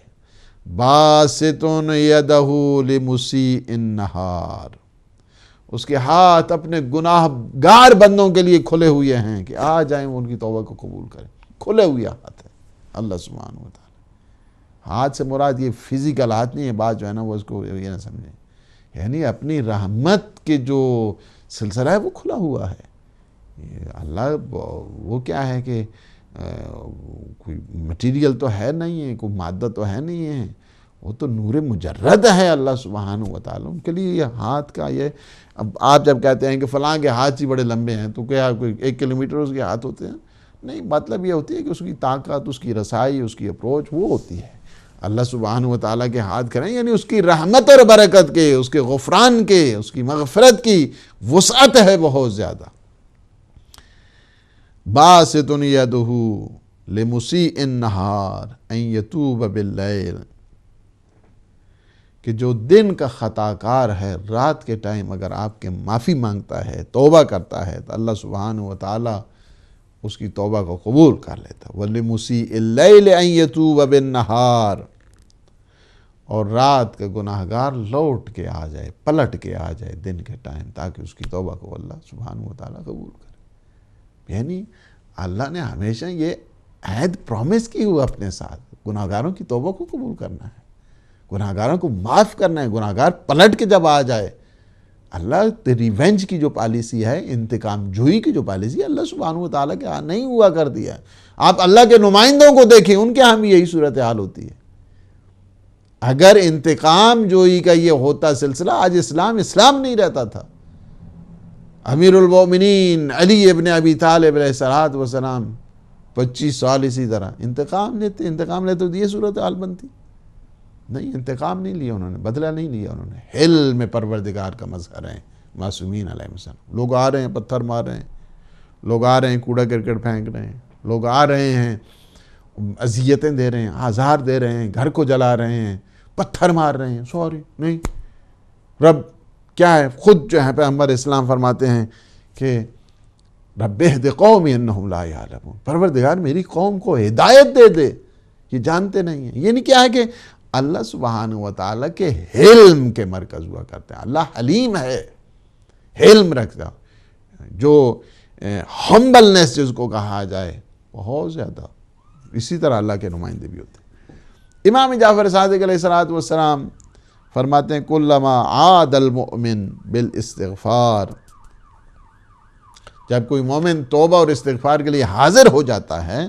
باسط یدہ لمسیء النہار، اس کے ہاتھ اپنے گناہ گار بندوں کے لیے کھلے ہوئے ہیں کہ آ جائیں وہ ان کی توبہ کو قبول کریں. کھلے ہوئے ہاتھ ہے اللہ سبحانہ وتعالی. ہاتھ سے مراد یہ فزیکل ہاتھ نہیں ہے، بات جو ہے نا وہ اس کو یہ نہ سمجھیں، یعنی اپنی رحمت کے جو سلسلہ ہے وہ کھلا ہوا ہے. اللہ وہ کیا ہے کہ کوئی مٹیریل تو ہے نہیں ہے، کوئی مادہ تو ہے نہیں ہے، وہ تو نور مجرد ہے اللہ سبحانہ وتعالیٰ. ان کے لیے یہ ہاتھ کا یہ، اب آپ جب کہتے ہیں کہ فلاں کے ہاتھ ہی بڑے لمبے ہیں تو کیا کوئی 1 کلومیٹر اس کے ہاتھ ہوتے ہیں؟ نہیں، مطلب یہ ہوتی ہے کہ اس کی طاقت، اس کی رسائی، اس کی اپروچ وہ ہوتی ہے. اللہ سبحانہ وتعالیٰ کے ہاتھ کریں یعنی اس کی رحمت اور برکت کے، اس کے غفران کے، اس کی مغفرت کی وسعت ہے بہت زیادہ. باسط یدہ لمسیء النہار ان یتوب باللیل، کہ جو دن کا خطا کار ہے رات کے ٹائم اگر آپ کے معافی مانگتا ہے، توبہ کرتا ہے تو اللہ سبحانہ وتعالیٰ اس کی توبہ کو قبول کر لیتا. وَلِمُسِیءِ اللَّیلِ أَن یَتُوبَ بِالنَّہار، اور رات کا گناہ گار لوٹ کے آ جائے، پلٹ کے آ جائے دن کے ٹائم، تاکہ اس کی توبہ کو اللہ سبحانہ وتعالیٰ قبول کرے. یعنی اللہ نے ہمیشہ یہ عہد پرومس کی ہوا اپنے ساتھ، گناہ گاروں کی توبہ کو قبول کرنا ہے، گناہ گاروں کو معاف کرنا ہے. گناہ گار پلٹ کے جب آ جائے، اللہ ریونج کی جو پالیسی ہے، انتقام جوئی کی جو پالیسی ہے، اللہ سبحانہ وتعالیٰ کے ہاں نہیں ہوا کر دیا. آپ اللہ کے نمائندوں کو دیکھیں، ان کے ہاں بھی یہی صورتحال ہوتی ہے. اگر انتقام جوئی کا یہ ہوتا سلسلہ، آج اسلام نہیں رہتا تھا. امیر المومنین علی ابن ابی طالب علیہ السلام 25 سال اسی طرح انتقام لیتے تو یہ صورتحال بنتی. نہیں، انتقام نہیں لیا انہوں نے، بدلہ نہیں لیا انہوں نے. حلم پروردگار کا مظہر ہیں معصومین علیہ السلام. لوگ آ رہے ہیں پتھر مار رہے ہیں، لوگ آ رہے ہیں کوڑا کرکٹ پھینک رہے ہیں، لوگ آ رہے ہیں اذیتیں دے رہے ہیں، آزار دے رہے ہیں، گھر کو جلا رہے ہیں، پتھر مار رہے ہیں. سوری نہیں، رب کیا ہے، خود جو ہے پیغمبر اسلام فرماتے ہیں کہ رب اہد قومی انہم لا یعلمون، پروردگار میری قوم کو ہدایت دے دے، یہ جانتے نہیں ہیں. یعنی کیا ہے کہ اللہ سبحانہ وتعالیٰ کے حلم کے مرکز ہوا کرتے ہیں. اللہ حلیم ہے، حلم رکھتا، جو ہمبلنس جس کو کہا جائے بہت زیادہ. اسی طرح اللہ کے نمائندے بھی ہوتے ہیں. امام جعفر صادق علیہ السلام فرماتے ہیں کلما عاد المؤمن بالاستغفار، جب کوئی مومن توبہ اور استغفار کے لیے حاضر ہو جاتا ہے،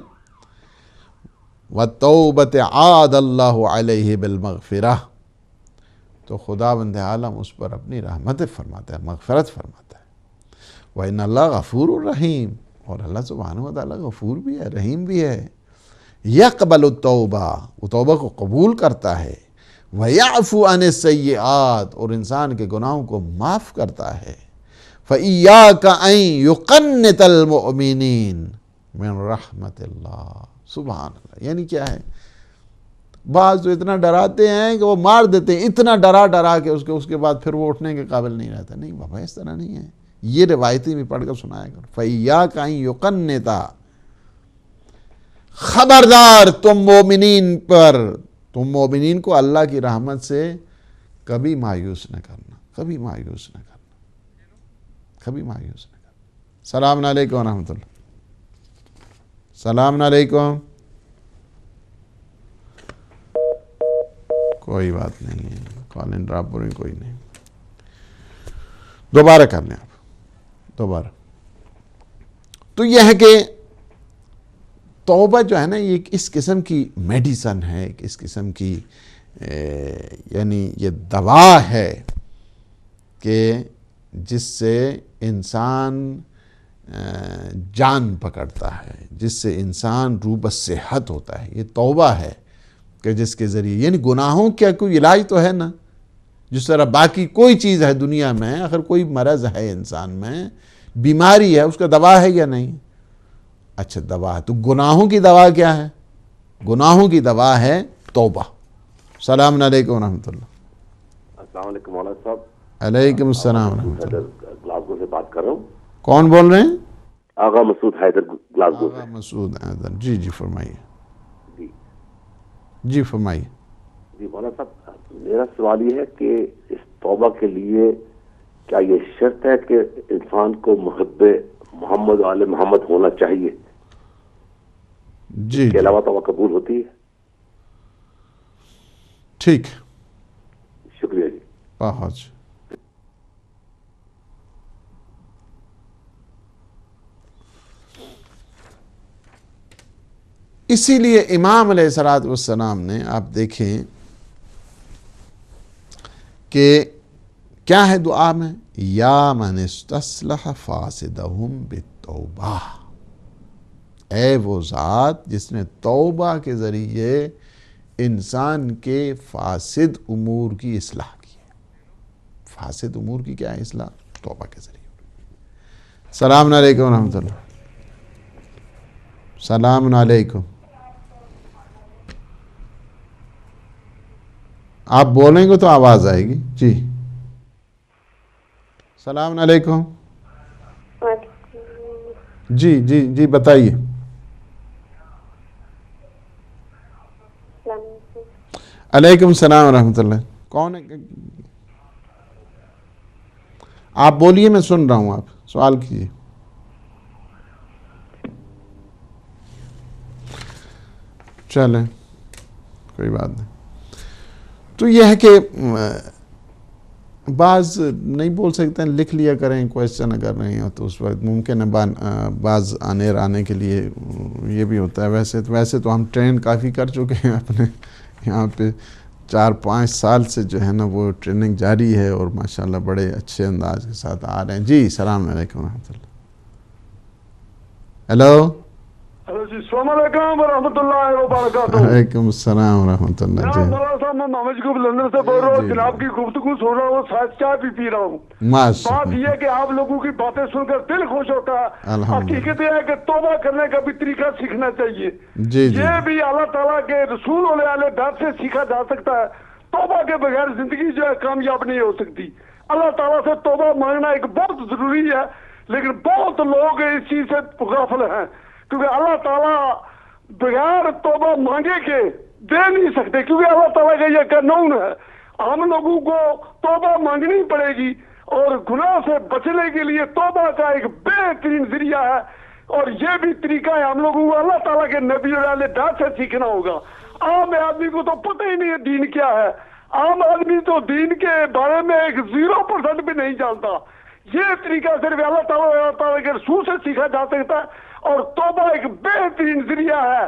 وَالتَّوْبَةِ عَادَ اللَّهُ عَلَيْهِ بِالْمَغْفِرَةِ، تو خداوند عالم اس پر اپنی رحمت فرماتا ہے، مغفرت فرماتا ہے۔ وَإِنَّ اللَّهَ غَفُورٌ رَحِيمٌ، اور اللہ سبحانہ وتعالیٰ غفور بھی ہے، رحیم بھی ہے۔ يَقْبَلُ التَّوْبَةَ، وہ توبہ کو قبول کرتا ہے، وَيَعْفُو عَنِ السَّيِّئَاتِ، اور انسان کے گناہوں کو معاف کرتا ہے۔ فَإِيَّاكَ أَن يُقَنِّطَ الْمُؤْمِنِينَ مِن رحمت اللہ۔ سبحان اللہ، یعنی کیا ہے، بعض تو اتنا ڈراتے ہیں کہ وہ مار دیتے ہیں، اتنا ڈرا کے اس کے بعد پھر وہ اٹھنے کے قابل نہیں رہتا۔ نہیں بابا، اس طرح نہیں ہے، یہ روایتی بھی پڑھ کر سنایا کر۔ فَإِيَّاكَ أَن يُقَنِّطَ، خبردار تم مومنین کو اللہ کی رحمت سے کبھی مایوس نہ کرنا، کبھی مایوس نہ کرنا، کبھی مایوس نہ کرنا۔ السلام علیکم ورحمۃ اللہ۔ السلام علیکم۔ کوئی بات نہیں ہے، کال ان ڈراپ پر کوئی نہیں، دوبارہ کر لیں آپ، دوبارہ۔ تو یہ ہے کہ توبہ جو ہے نا، یہ اس قسم کی میڈیسن ہے، اس قسم کی یعنی یہ دوا ہے کہ جس سے انسان جان پکڑتا ہے، جس سے انسان روح صحت ہوتا ہے۔ یہ توبہ ہے کہ جس کے ذریعے، یعنی گناہوں کا کوئی علاج تو ہے نا، جس طرح باقی کوئی چیز ہے دنیا میں، اگر کوئی مرض ہے انسان میں، بیماری ہے، اس کا دوا ہے یا نہیں؟ اچھا دوا ہے، تو گناہوں کی دوا کیا ہے؟ گناہوں کی دوا ہے توبہ۔ السلام علیکم ورحمۃ اللہ۔ السلام علیکم مولانا صاحب۔ علیکم السلام ورحمۃ اللہ۔ گلاسگو سے بات کر رہا ہوں۔ کون بول رہے ہیں؟ آغا مسعود حیدر، گلاسگو سے۔ آغا مسعود حیدر، جی فرمائیے۔ جی جی فرمائیے۔ جی مولانا صاحب، میرا سوال یہ ہے کہ اس توبہ کے لیے کیا یہ شرط ہے کہ انسان کو محب محمد آل محمد ہونا چاہیے؟ جی اس کے علاوہ توبہ قبول ہوتی ہے؟ ٹھیک، شکریہ جی۔ بہت اسی لیے امام علیہ الصلوۃ والسلام نے، آپ دیکھیں کہ کیا ہے دعا میں، یا من استصلح فاسدہم بالتوبہ، اے وہ ذات جس نے توبہ کے ذریعے انسان کے فاسد امور کی اصلاح کی ہے۔ فاسد امور کی کیا ہے اصلاح؟ توبہ کے ذریعے۔ السلام علیکم ورحمۃ اللہ۔ السلام علیکم۔ آپ بولیں گے تو آواز آئے گی۔ جی السلام علیکم۔ جی بتائیے۔ علیکم السلام ورحمۃ اللہ۔ کون ہے؟ آپ بولیے، میں سن رہا ہوں، آپ سوال کیجیے۔ چلیں، کوئی بات نہیں۔ تو یہ ہے کہ بعض نہیں بول سکتے ہیں، لکھ لیا کریں کویسچن اگر نہیں ہو تو اس وقت ممکن ہے بعض آنے کے لیے یہ بھی ہوتا ہے۔ ویسے تو ہم ٹرین کافی کر چکے ہیں اپنے یہاں پہ، 4-5 سال سے جو ہے نا وہ ٹریننگ جاری ہے، اور ماشاءاللہ بڑے اچھے انداز کے ساتھ آ رہے ہیں۔ جی السلام علیکم ورحمۃ اللہ۔ ہیلو جی السلام علیکم ورحمۃ اللہ وبرکاتہ۔ وعلیکم السلام ورحمۃ اللہ۔ جی مولانا صاحب، میں محمد شکوب لندن سے بول رہا ہوں، جناب کی گفتگو سن رہا ہوں، ساتھ چائے بھی پی رہا ہوں۔ بات یہ ہے کہ آپ لوگوں کی باتیں سن کر دل خوش ہوتا ہے۔ حقیقت یہ ہے کہ توبہ کرنے کا بھی طریقہ سیکھنا چاہیے۔ یہ بھی اللہ تعالیٰ کے رسول علیہ بیت سے سیکھا جا سکتا ہے۔ توبہ کے بغیر زندگی جو ہے کامیاب نہیں ہو سکتی۔ اللہ تعالیٰ سے توبہ مانگنا ایک بہت ضروری ہے، لیکن بہت لوگ اس چیز سے غافل ہیں، کیونکہ اللہ تعالیٰ بغیر توبہ مانگے کے دے نہیں سکتے، کیونکہ اللہ تعالیٰ کا یہ قانون ہے۔ ہم لوگوں کو توبہ مانگنی پڑے گی، اور گناہ سے بچنے کے لیے توبہ کا ایک بہترین ذریعہ ہے، اور یہ بھی طریقہ ہے ہم لوگوں کو اللہ تعالیٰ کے نبی علیہ بیت سے سیکھنا ہوگا۔ عام آدمی کو تو پتہ ہی نہیں ہے دین کیا ہے۔ عام آدمی تو دین کے بارے میں 0% بھی نہیں جانتا۔ یہ طریقہ صرف اللہ تعالیٰ کے رسول سے سیکھا جا سکتا ہے، اور توبہ ایک بہترین ذریعہ ہے۔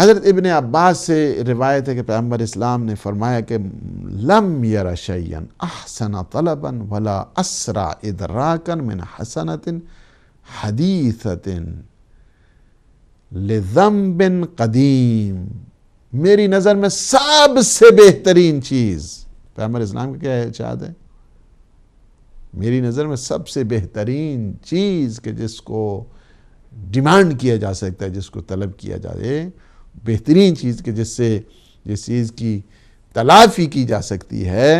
حضرت ابن عباس سے روایت ہے کہ پیغمبر اسلام نے فرمایا کہ لم یر شیئا احسن طلبا ولا اسرع ادراکا من حسنۃ حدیثۃ لذنب قدیم، میری نظر میں سب سے بہترین چیز، پیغمبر اسلام کا کیا ارشاد ہے، میری نظر میں سب سے بہترین چیز کہ جس کو ڈیمانڈ کیا جا سکتا ہے، جس کو طلب کیا جائے، بہترین چیز کہ جس چیز کی تلافی کی جا سکتی ہے،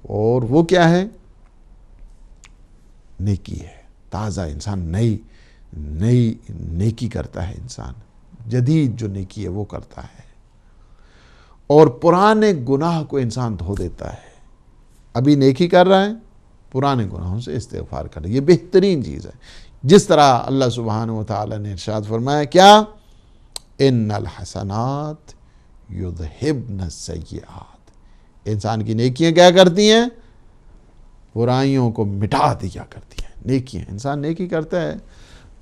اور وہ کیا ہے، نیکی ہے۔ تازہ انسان نئی نیکی کرتا ہے، انسان جدید جو نیکی ہے وہ کرتا ہے، اور پرانے گناہ کو انسان دھو دیتا ہے۔ ابھی نیکی کر رہا ہے، پرانے گناہوں سے استغفار کر رہا ہے، یہ بہترین چیز ہے۔ جس طرح اللہ سبحانہ وتعالی نے ارشاد فرمایا کیا، ان الحسنات یذہبن السیئات، انسان کی نیکیاں کیا کرتی ہیں، برائیوں کو مٹا دیا کرتی ہیں۔ نیکیاں، انسان نیکی کرتا ہے،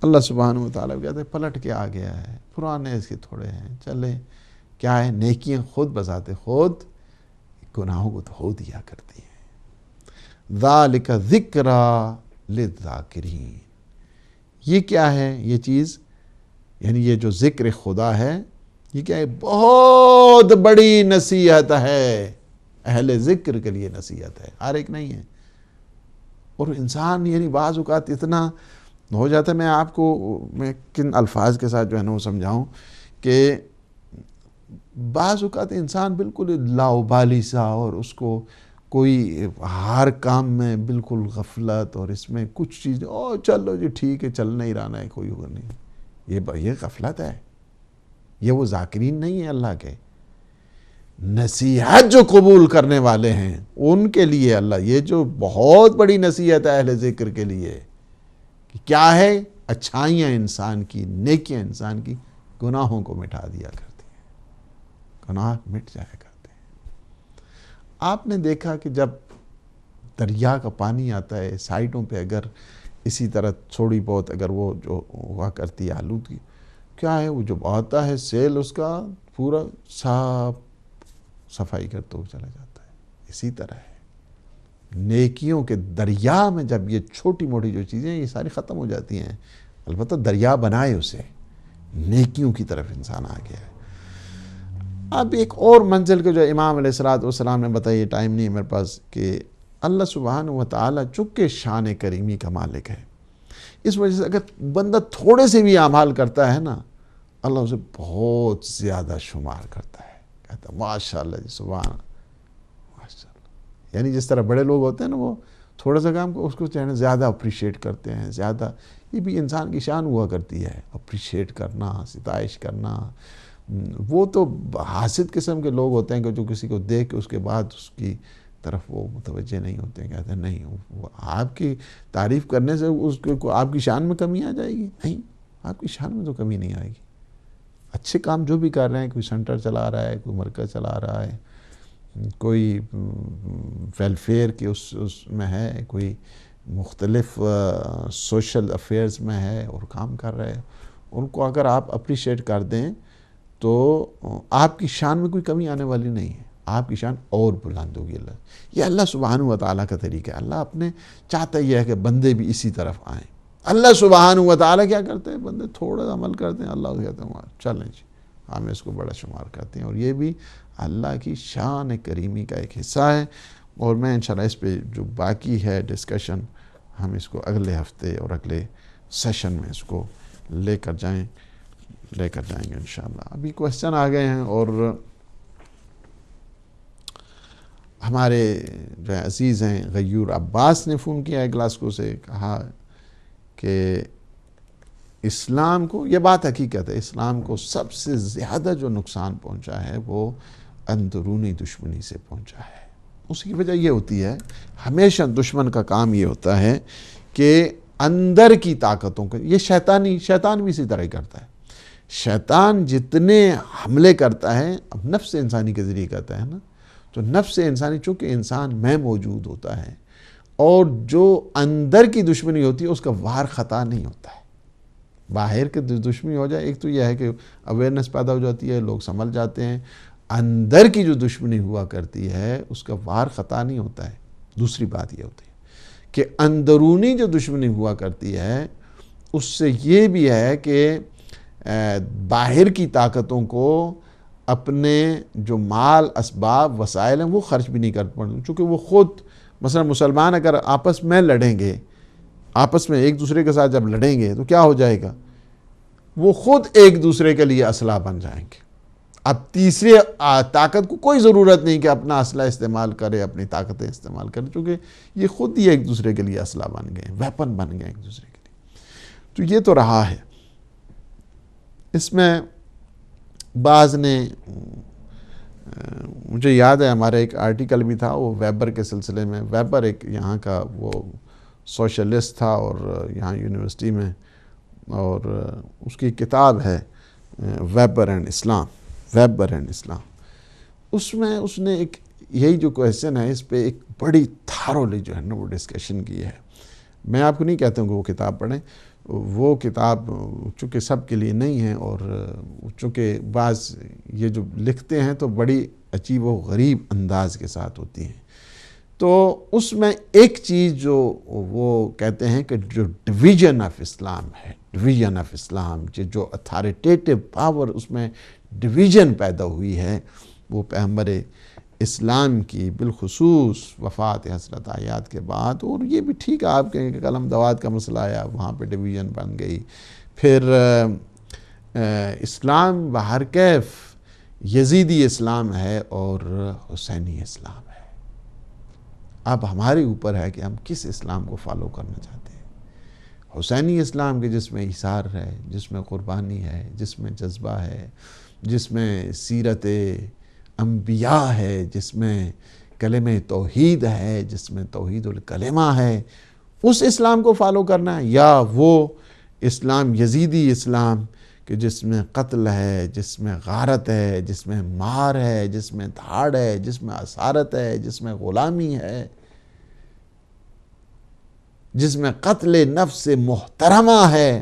اللہ سبحانہ وتعالی کہتے ہیں پلٹ کے آ گیا ہے، پرانے اس کے تھوڑے ہیں، چلے کیا ہے، نیکیاں خود بذات خود گناہوں کو دھو دیا کرتی ہیں۔ ذالک ذکری للذاکرین، یہ کیا ہے، یہ چیز یعنی یہ جو ذکر خدا ہے، یہ کیا ہے، بہت بڑی نصیحت ہے، اہل ذکر کے لیے نصیحت ہے، ہر ایک نہیں ہے۔ اور انسان یعنی بعض اوقات اتنا ہو جاتا ہے، میں کن الفاظ کے ساتھ جو ہے نا وہ سمجھاؤں کہ بعض اوقات انسان بالکل لاؤبالی سا، اور اس کو کوئی ہر کام میں بالکل غفلت، اور اس میں کچھ چیز چلو جی ٹھیک ہے، چل نہیں رہا ہے، کوئی ہوگا نہیں، یہ غفلت ہے، یہ وہ ذاکرین نہیں ہے اللہ کے۔ نصیحت جو قبول کرنے والے ہیں ان کے لیے اللہ، یہ جو بہت بڑی نصیحت ہے اہل ذکر کے لیے، کہ کیا ہے، اچھائیاں انسان کی، نیکیاں انسان کی گناہوں کو مٹا دیا کرتی ہیں، گناہ مٹ جایا کرتے ہیں۔ آپ نے دیکھا کہ جب دریا کا پانی آتا ہے سائٹوں پہ، اگر اسی طرح تھوڑی بہت اگر وہ جو ہوا کرتی ہے آلودگی، کیا ہے، وہ جب آتا ہے سیل اس کا پورا صفائی کرتے ہوئے چلا جاتا ہے۔ اسی طرح ہے نیکیوں کے دریا میں، جب یہ چھوٹی موٹی جو چیزیں یہ ساری ختم ہو جاتی ہیں، البتہ دریا بنائے اسے، نیکیوں کی طرف انسان آ گیا ہے۔ اب ایک اور منزل کے جو امام علیہ السلام نے بتائی، ٹائم نہیں ہے میرے پاس، کہ اللہ سبحانہ وتعالی چونکہ شان کریمی کا مالک ہے، اس وجہ سے اگر بندہ تھوڑے سے بھی اعمال کرتا ہے نا، اللہ اسے بہت زیادہ شمار کرتا ہے، کہتا ہے ماشاءاللہ جی، سبحان ماشاءاللہ۔ یعنی جس طرح بڑے لوگ ہوتے ہیں نا، وہ تھوڑا سا کام کو اس کو چاہے زیادہ اپریشیٹ کرتے ہیں، زیادہ، یہ بھی انسان کی شان ہوا کرتی ہے، اپریشیٹ کرنا، ستائش کرنا۔ وہ تو حاسد قسم کے لوگ ہوتے ہیں کہ جو کسی کو دیکھ کے اس کے بعد اس کی طرف وہ متوجہ نہیں ہوتے ہیں، کہتے ہیں نہیں، وہ آپ کی تعریف کرنے سے اس کو آپ کی شان میں کمی آ جائے گی، نہیں، آپ کی شان میں تو کمی نہیں آئے گی۔ اچھے کام جو بھی کر رہے ہیں، کوئی سینٹر چلا رہا ہے، کوئی مرکز چلا رہا ہے، کوئی ویلفیئر کے اس میں ہے، کوئی مختلف سوشل افیئرز میں ہے اور کام کر رہے ہیں، ان کو اگر آپ اپریشیٹ کر دیں تو آپ کی شان میں کوئی کمی آنے والی نہیں ہے، آپ کی شان اور بلند ہوگی۔ یہ اللہ سبحانہ وتعالیٰ کا طریقہ ہے۔ اللہ اپنے چاہتا یہ ہے کہ بندے بھی اسی طرف آئیں۔ اللہ سبحانہ وتعالیٰ کیا کرتے ہیں، بندے تھوڑا عمل کرتے ہیں، اللہ کہتے ہیں چلیں جی، ہم اس کو بڑا شمار کرتے ہیں، اور یہ بھی اللہ کی شان کریمی کا ایک حصہ ہے۔ اور میں انشاءاللہ اس پہ جو باقی ہے ڈسکشن، ہم اس کو اگلے ہفتے اور اگلے سیشن میں اس کو لے کر جائیں گے انشاءاللہ۔ ابھی کوسچن آ گئے ہیں، اور ہمارے جو عزیز ہیں غیور عباس نے فون کیا ہے گلاسکو سے، کہا کہ اسلام کو، یہ بات حقیقت ہے، اسلام کو سب سے زیادہ جو نقصان پہنچا ہے وہ اندرونی دشمنی سے پہنچا ہے۔ اس کی وجہ یہ ہوتی ہے، ہمیشہ دشمن کا کام یہ ہوتا ہے کہ اندر کی طاقتوں کو، یہ شیطان بھی اسی طرح ہی کرتا ہے۔ شیطان جتنے حملے کرتا ہے، اب نفس انسانی کے ذریعے کرتا ہے نا، تو نفس انسانی چونکہ انسان میں موجود ہوتا ہے، اور جو اندر کی دشمنی ہوتی ہے اس کا وار خطا نہیں ہوتا ہے، باہر کے دشمنی ہو جائے، ایک تو یہ ہے کہ اویئرنیس پیدا ہو جاتی ہے، لوگ سمجھ جاتے ہیں. اندر کی جو دشمنی ہوا کرتی ہے اس کا وار خطا نہیں ہوتا ہے. دوسری بات یہ ہوتی ہے کہ اندرونی جو دشمنی ہوا کرتی ہے اس سے یہ بھی ہے کہ باہر کی طاقتوں کو اپنے جو مال اسباب وسائل ہیں وہ خرچ بھی نہیں کر پڑیں، چونکہ وہ خود مثلا مسلمان اگر آپس میں لڑیں گے، آپس میں ایک دوسرے کے ساتھ جب لڑیں گے تو کیا ہو جائے گا، وہ خود ایک دوسرے کے لیے اسلحہ بن جائیں گے. اب تیسری طاقت کو کوئی ضرورت نہیں کہ اپنا اسلحہ استعمال کرے، اپنی طاقتیں استعمال کرے، چونکہ یہ خود ہی ایک دوسرے کے لیے اسلحہ بن گئے، ویپن بن گئے ایک دوسرے کے لیے. تو یہ تو رہا ہے. اس میں بعض نے، مجھے یاد ہے ہمارا ایک آرٹیکل بھی تھا وہ ویبر کے سلسلے میں. ویبر ایک یہاں کا وہ سوشلسٹ تھا اور یہاں یونیورسٹی میں، اور اس کی کتاب ہے Weber and Islam. Weber and Islam. اس میں اس نے ایک یہی جو کویسچن ہے اس پہ ایک بڑی تھارولی جو ہے نا وہ ڈسکشن کی ہے. میں آپ کو نہیں کہتا ہوں کہ وہ کتاب پڑھیں، وہ کتاب چونکہ سب کے لیے نہیں ہے، اور چونکہ بعض یہ جو لکھتے ہیں تو بڑی عجیب و غریب انداز کے ساتھ ہوتی ہیں. تو اس میں ایک چیز جو وہ کہتے ہیں کہ جو ڈویژن آف اسلام ہے، ڈویژن آف اسلام، جو اتھارٹیٹیو پاور اس میں ڈویژن پیدا ہوئی ہے، وہ پیغمبر اسلام کی بالخصوص وفات حضرت آیات کے بعد. اور یہ بھی ٹھیک ہے، آپ کہیں کہ قلم دوات کا مسئلہ آیا، وہاں پہ ڈویژن بن گئی. پھر اسلام بہر کیف یزیدی اسلام ہے اور حسینی اسلام ہے. اب ہمارے اوپر ہے کہ ہم کس اسلام کو فالو کرنا چاہتے ہیں. حسینی اسلام کے جس میں ایثار ہے، جس میں قربانی ہے، جس میں جذبہ ہے، جس میں سیرت انبیاء ہے، جس میں کلمہ توحید ہے، جس میں توحید الکلمہ ہے، اس اسلام کو فالو کرنا ہے، یا وہ اسلام یزیدی اسلام کہ جس میں قتل ہے، جس میں غارت ہے، جس میں مار ہے، جس میں دھاڑ ہے، جس میں اسارت ہے، جس میں غلامی ہے، جس میں قتل نفس محترمہ ہے.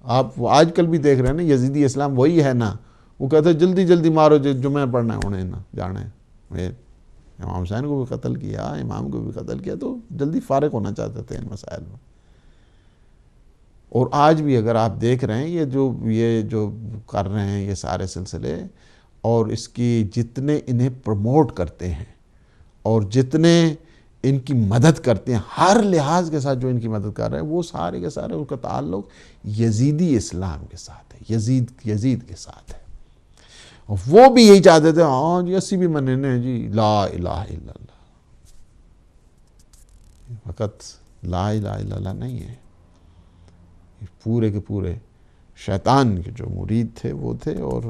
آپ وہ آج کل بھی دیکھ رہے ہیں نا، یزیدی اسلام وہی ہے نا. وہ کہتے ہیں جلدی جلدی مارو، جمعہ پڑھنا ہے انہیں نہ جانے. امام حسین کو بھی قتل کیا، امام کو بھی قتل کیا، تو جلدی فارغ ہونا چاہتے تھے ان مسائل میں. اور آج بھی اگر آپ دیکھ رہے ہیں یہ جو کر رہے ہیں یہ سارے سلسلے، اور اس کی جتنے انہیں پروموٹ کرتے ہیں اور جتنے ان کی مدد کرتے ہیں، ہر لحاظ کے ساتھ جو ان کی مدد کر رہے ہیں، وہ سارے کے سارے ان کا تعلق یزیدی اسلام کے ساتھ ہے، یزید کے ساتھ ہے. اور وہ بھی یہی چاہتے تھے، ہاں جی اسی بھی مننے ہیں جی لا الہ الا اللہ. فقط لا الہ الا اللہ نہیں ہے، پورے کے پورے شیطان کے جو مرید تھے وہ تھے، اور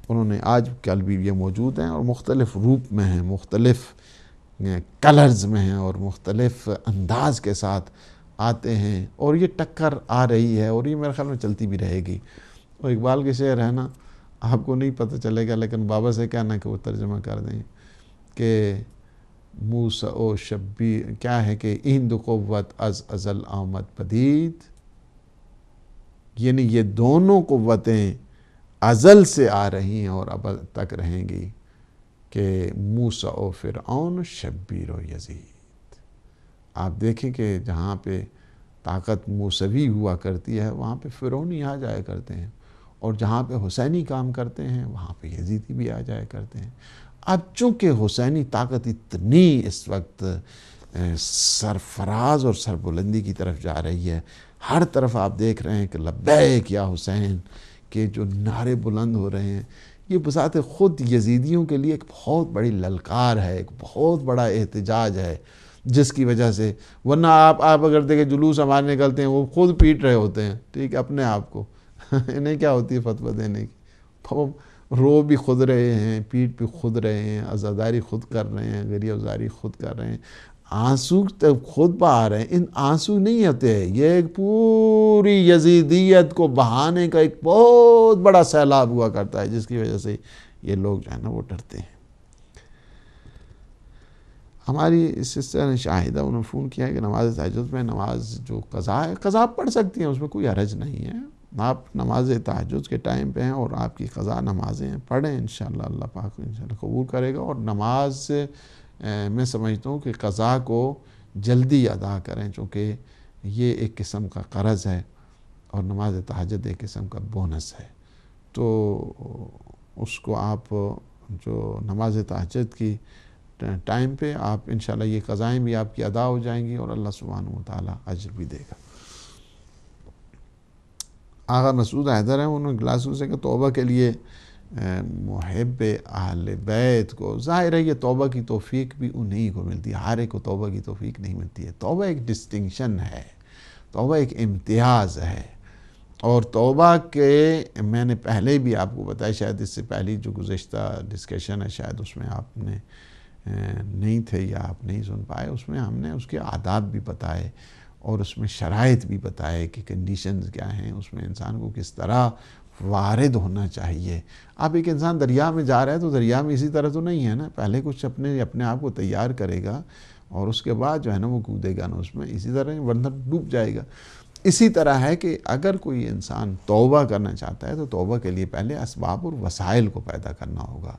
انہوں نے آج کل بھی یہ موجود ہیں، اور مختلف روپ میں ہیں، مختلف کلرز میں ہیں، اور مختلف انداز کے ساتھ آتے ہیں. اور یہ ٹکر آ رہی ہے، اور یہ میرے خیال میں چلتی بھی رہے گی. اور اقبال کے شعر ہے نا، آپ کو نہیں پتہ چلے گا لیکن بابا سے کہنا کہ وہ ترجمہ کر دیں کہ موسیٰ و شبیر کیا ہے کہ ایند قوت از ازل آمد پدید، یعنی یہ دونوں قوتیں ازل سے آ رہی ہیں اور اب تک رہیں گی، کہ موسیٰ و فرعون شبیر و یزید. آپ دیکھیں کہ جہاں پہ طاقت موسوی ہوا کرتی ہے وہاں پہ فرعونی آ جایا کرتے ہیں، اور جہاں پہ حسینی کام کرتے ہیں وہاں پہ یزیدی بھی آ جایا کرتے ہیں. اب چونکہ حسینی طاقت اتنی اس وقت سرفراز اور سربلندی کی طرف جا رہی ہے، ہر طرف آپ دیکھ رہے ہیں کہ لبیک یا حسین کے جو نعرے بلند ہو رہے ہیں، یہ بذات خود یزیدیوں کے لیے ایک بہت بڑی للکار ہے، ایک بہت بڑا احتجاج ہے، جس کی وجہ سے ورنہ آپ اگر دیکھیں جلوس ہمارے نکلتے ہیں وہ خود پیٹ رہے ہوتے ہیں، ٹھیک ہے، اپنے آپ کو انہیں کیا ہوتی ہے فتویٰ دینے کی، رو بھی خود رہے ہیں، پیٹ بھی خود رہے ہیں، عزاداری خود کر رہے ہیں، غریہ وزاری خود کر رہے ہیں، آنسو خود بہا رہے ہیں. ان آنسو نہیں ہوتے، یہ ایک پوری یزیدیت کو بہانے کا ایک بہت بڑا سیلاب ہوا کرتا ہے، جس کی وجہ سے یہ لوگ جو ہے نا وہ ڈرتے ہیں. ہماری سسٹر شاہدہ انہوں نے فون کیا ہے کہ نماز تہجد میں نماز جو قضا ہے، قضا آپ پڑھ سکتی ہیں، اس میں کوئی حرج نہیں ہے. آپ نماز تہجد کے ٹائم پہ ہیں اور آپ کی قضا نمازیں پڑھیں، انشاءاللہ اللہ پاک انشاءاللہ قبول کرے گا. اور نماز میں سمجھتا ہوں کہ قضا کو جلدی ادا کریں، چونکہ یہ ایک قسم کا قرض ہے اور نماز تہجد ایک قسم کا بونس ہے. تو اس کو آپ جو نماز تہجد کی ٹائم پہ آپ انشاءاللہ یہ قضائیں بھی آپ کی ادا ہو جائیں گی اور اللہ سبحانہ و تعالیٰ اجر بھی دے گا. آغا مسعود حیدر ہیں، انہوں نے گلاسو سے کہ توبہ کے لیے محب اہل بیت کو، ظاہر ہے یہ توبہ کی توفیق بھی انہی کو ملتی ہے، ہر ایک کو توبہ کی توفیق نہیں ملتی ہے. توبہ ایک ڈسٹنکشن ہے، توبہ ایک امتیاز ہے. اور توبہ کے میں نے پہلے بھی آپ کو بتایا، شاید اس سے پہلی جو گزشتہ ڈسکشن ہے شاید اس میں آپ نے نہیں تھے یا آپ نہیں سن پائے، اس میں ہم نے اس کے آداب بھی بتائے اور اس میں شرائط بھی بتائے کہ کنڈیشنز کیا ہیں، اس میں انسان کو کس طرح وارد ہونا چاہیے. اب ایک انسان دریا میں جا رہا ہے تو دریا میں اسی طرح تو نہیں ہے نا، پہلے کچھ اپنے آپ کو تیار کرے گا اور اس کے بعد جو ہے نا وہ کودے گا نا اس میں، اسی طرح ورنہ ڈوب جائے گا. اسی طرح ہے کہ اگر کوئی انسان توبہ کرنا چاہتا ہے تو توبہ کے لیے پہلے اسباب اور وسائل کو پیدا کرنا ہوگا.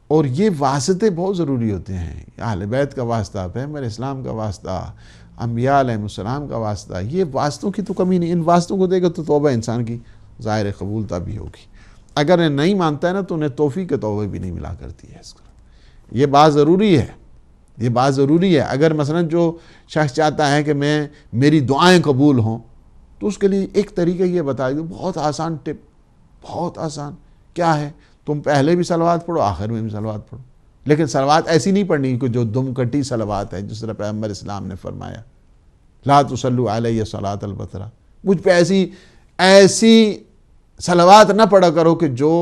اور یہ واسطے بہت ضروری ہوتے ہیں. اہل بیت کا واسطہ، پیغمبر اسلام کا واسطہ، انبیاء علیہ السلام کا واسطہ، یہ واسطوں کی تو کمی نہیں. ان واسطوں کو دے گا تو توبہ انسان کی ظاہر قبولتا بھی ہوگی. اگر یہ نہیں مانتا ہے نا تو انہیں توفیق توبہ بھی نہیں ملا کرتی ہے. اس کا یہ بات ضروری ہے، یہ بات ضروری ہے. اگر مثلا جو شخص چاہتا ہے کہ میری دعائیں قبول ہوں تو اس کے لیے ایک طریقہ یہ بتا دوں، بہت آسان ٹپ، بہت آسان. کیا ہے؟ تم پہلے بھی صلوات پڑھو، آخر میں بھی صلوات پڑھو. لیکن صلوات ایسی نہیں پڑھنی کہ جو دم کٹی صلوات ہے، جس طرح پیغمبر اسلام نے فرمایا لا تصلوا علیہ صلاۃ البترا، مجھ پہ ایسی صلوات نہ پڑھا کرو کہ جو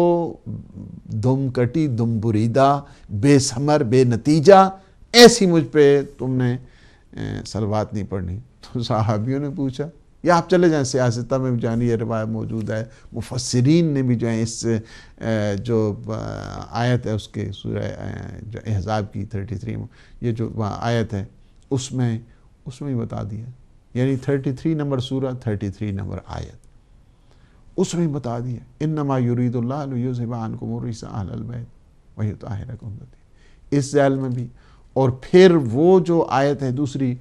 دم کٹی، دم بریدہ، بے ثمر، بے نتیجہ، ایسی مجھ پہ تم نے صلوات نہیں پڑھنی. تو صحابیوں نے پوچھا، یا آپ چلے جائیں سیاستہ میں جانی یہ روایت موجود ہے، مفسرین نے بھی جو ہے اس جو آیت ہے اس کے سورہ جو احزاب کی 33 یہ جو آیت ہے اس میں ہی بتا دیا، یعنی 33 نمبر سورہ 33 نمبر آیت اس میں ہی بتا دیا، انما یرید اللہ لیذھب عنکم الرجس اہل البیت ویطہرکم تطہیرا، اس ذیل میں بھی. اور پھر وہ جو آیت ہے دوسری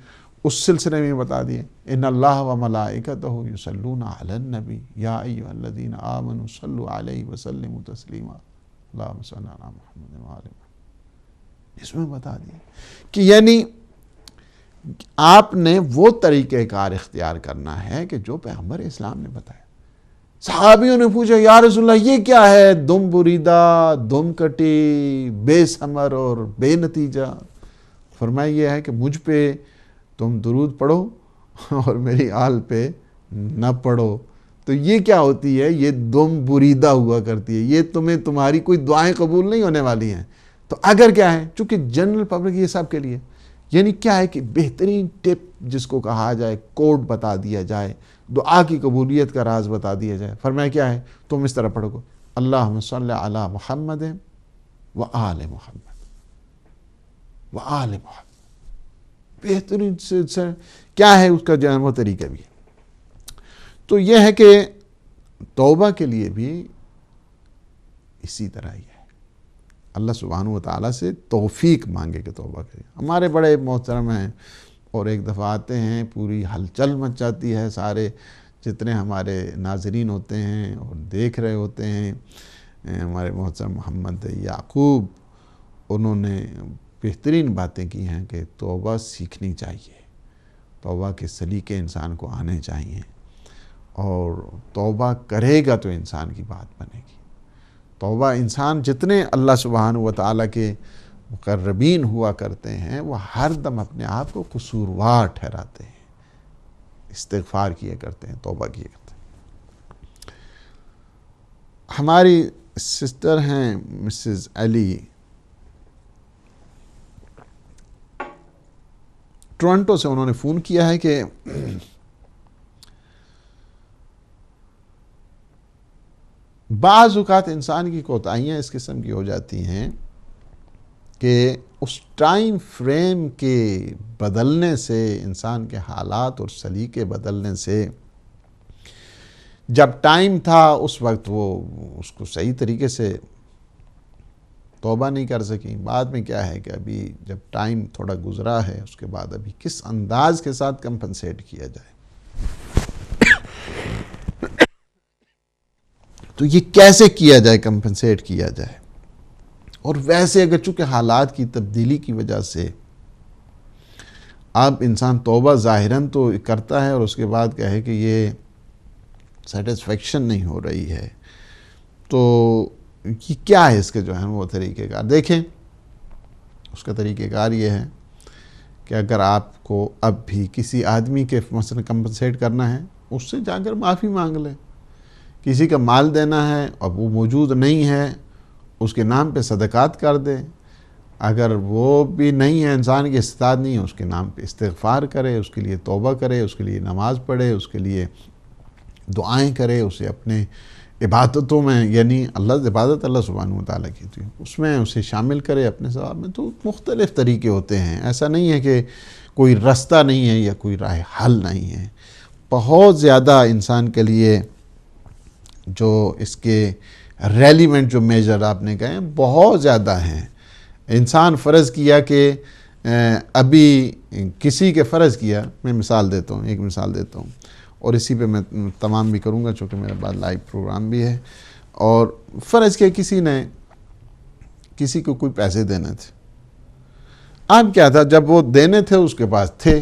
اس سلسلے میں بتا دیے، ان اللہ و ملائکتہ یصلون علی النبی یا ایھا الذین آمنوا صلوا علیہ وسلموا تسلیما اللہم صل علی محمد و آل محمد. اس میں بتا دیا کہ یعنی آپ نے وہ طریقہ کار اختیار کرنا ہے کہ جو پیغمبر اسلام نے بتایا. صحابیوں نے پوچھا یا رسول اللہ یہ کیا ہے دم بریدہ، دم کٹی، بے ثمر اور بے نتیجہ؟ فرمایا یہ ہے کہ مجھ پہ تم درود پڑھو اور میری آل پہ نہ پڑھو. تو یہ کیا ہوتی ہے؟ یہ دم بریدہ ہوا کرتی ہے، یہ تمہاری کوئی دعائیں قبول نہیں ہونے والی ہیں. تو اگر کیا ہے، چونکہ جنرل پبلک یہ سب کے لیے، یعنی کیا ہے کہ بہترین ٹپ جس کو کہا جائے، کوڈ بتا دیا جائے، دعا کی قبولیت کا راز بتا دیا جائے. فرمایا کیا ہے؟ تم اس طرح پڑھو گو اللہم صلی علی محمد و آل محمد و آل محمد. بہترین سے کیا ہے اس کا جو ہے وہ طریقہ بھی ہے. تو یہ ہے کہ توبہ کے لیے بھی اسی طرح ہی ہے، اللہ سبحانہ و تعالیٰ سے توفیق مانگے کہ توبہ کرے. ہمارے بڑے محترم ہیں اور ایک دفعہ آتے ہیں پوری ہلچل مچ جاتی ہے، سارے جتنے ہمارے ناظرین ہوتے ہیں اور دیکھ رہے ہوتے ہیں. ہمارے محترم محمد یعقوب انہوں نے بہترین باتیں کی ہیں کہ توبہ سیکھنی چاہیے، توبہ کے سلیقے انسان کو آنے چاہیے، اور توبہ کرے گا تو انسان کی بات بنے گی. توبہ انسان جتنے اللہ سبحانہ و تعالیٰ کے مقربین ہوا کرتے ہیں وہ ہر دم اپنے آپ کو قصوروار ٹھہراتے ہیں، استغفار کیا کرتے ہیں، توبہ کیا کرتے ہیں. ہماری سسٹر ہیں مسز علی، ٹورنٹو سے، انہوں نے فون کیا ہے کہ بعض اوقات انسان کی کوتاہیاں اس قسم کی ہو جاتی ہیں کہ اس ٹائم فریم کے بدلنے سے، انسان کے حالات اور سلیقے بدلنے سے، جب ٹائم تھا اس وقت وہ اس کو صحیح طریقے سے توبہ نہیں کر سکی، بعد میں کیا ہے کہ ابھی جب ٹائم تھوڑا گزرا ہے اس کے بعد ابھی کس انداز کے ساتھ کمپنسیٹ کیا جائے، تو یہ کیسے کیا جائے، کمپنسیٹ کیا جائے. اور ویسے اگر چونکہ حالات کی تبدیلی کی وجہ سے اب انسان توبہ ظاہراً تو کرتا ہے اور اس کے بعد کہے کہ یہ سیٹسفیکشن نہیں ہو رہی ہے، تو یہ کیا ہے اس کے جو ہے وہ طریقہ کار. دیکھیں اس کا طریقہ کار یہ ہے کہ اگر آپ کو اب بھی کسی آدمی کے مثلا کمپنسیٹ کرنا ہے، اس سے جا کر معافی مانگ لیں. کسی کا مال دینا ہے اب وہ موجود نہیں ہے، اس کے نام پہ صدقات کر دے. اگر وہ بھی نہیں ہے، انسان کی استطاعت نہیں ہے، اس کے نام پہ استغفار کرے، اس کے لیے توبہ کرے، اس کے لیے نماز پڑھے، اس کے لیے دعائیں کرے، اسے اپنے عبادتوں میں، یعنی اللہ عبادت اللہ سبحانہ وتعالیٰ کی تھی اس میں اسے شامل کرے اپنے ثواب میں. تو مختلف طریقے ہوتے ہیں، ایسا نہیں ہے کہ کوئی رستہ نہیں ہے یا کوئی راہ حل نہیں ہے. بہت زیادہ انسان کے لیے جو اس کے ریلیونٹ جو میجر آپ نے کہے بہت زیادہ ہیں. انسان فرض کیا کہ ابھی کسی کے فرض کیا، میں مثال دیتا ہوں، ایک مثال دیتا ہوں اور اسی پہ میں تمام بھی کروں گا چونکہ میرے بعد لائیو پروگرام بھی ہے. اور فرض کیا کسی نے کسی کو کوئی پیسے دینے تھے. اب کیا تھا، جب وہ دینے تھے اس کے پاس تھے،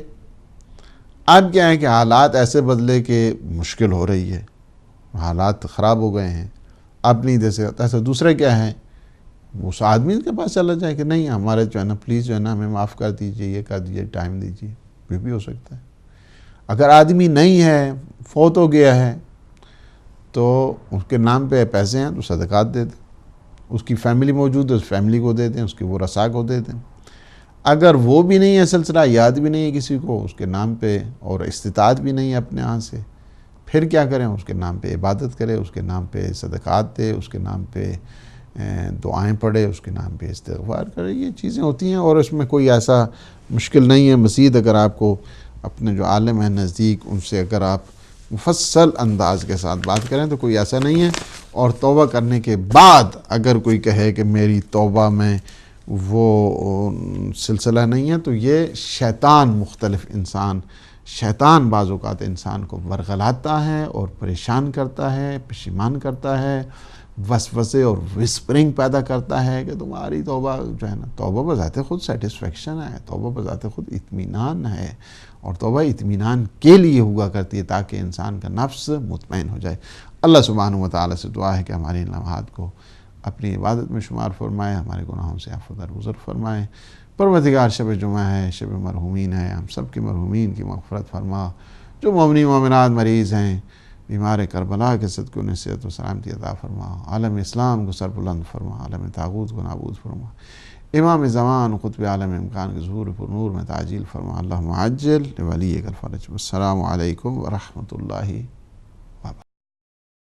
اب کیا ہے کہ حالات ایسے بدلے کہ مشکل ہو رہی ہے، حالات خراب ہو گئے ہیں، اب نہیں دے سکتا. ایسا دوسرا کیا ہے، اس آدمی کے پاس چلا جائے کہ نہیں ہمارے جو ہے نا پلیز جو ہے نا ہمیں معاف کر دیجئے، یہ کر دیجئے، ٹائم دیجئے. یہ بھی ہو سکتا ہے. اگر آدمی نہیں ہے، فوت ہو گیا ہے، تو اس کے نام پہ پیسے ہیں تو صدقات دے دیں. اس کی فیملی موجود ہے، اس فیملی کو دے دیں، اس کے ورثاء کو دے دیں. اگر وہ بھی نہیں ہے، سلسلہ یاد بھی نہیں ہے کسی کو اس کے نام پہ اور استطاعت بھی نہیں ہے اپنے ہاں سے، پھر کیا کریں، اس کے نام پہ عبادت کرے، اس کے نام پہ صدقات دے، اس کے نام پہ دعائیں پڑھے، اس کے نام پہ استغفار کرے. یہ چیزیں ہوتی ہیں اور اس میں کوئی ایسا مشکل نہیں ہے. مزید اگر آپ کو اپنے جو عالم ہیں نزدیک ان سے اگر آپ مفصل انداز کے ساتھ بات کریں تو کوئی ایسا نہیں ہے. اور توبہ کرنے کے بعد اگر کوئی کہے کہ میری توبہ میں وہ سلسلہ نہیں ہے، تو یہ شیطان مختلف شیطان بعض اوقات انسان کو ورغلاتا ہے اور پریشان کرتا ہے، پشیمان کرتا ہے، وسوسے اور وسپرنگ پیدا کرتا ہے کہ تمہاری توبہ جو ہے نا، توبہ بذات خود سیٹسفیکشن ہے، توبہ بذات خود اطمینان ہے، اور توبہ اطمینان کے لیے ہوا کرتی ہے تاکہ انسان کا نفس مطمئن ہو جائے. اللہ سبحانہ وتعالیٰ سے دعا ہے کہ ہماری ان لمحات کو اپنی عبادت میں شمار فرمائے، ہمارے گناہوں سے عفو درگزر فرمائے. پروردگار شب جمعہ ہے، شب مرحومین ہے، ہم سب کی مرحومین کی مغفرت فرما. جو مومنین مومنات مریض ہیں، بیمار کربلا کے صدقے انہیں صحت و سلامتی عطا فرما. عالم اسلام کو سربلند فرما، عالم طاغوت کو نابود فرما. امام زمان قطب عالم امکان کے ظہور پر نور میں تعجیل فرما. اللہم عجل لولیک الفرج. السلام علیکم ورحمۃ اللہ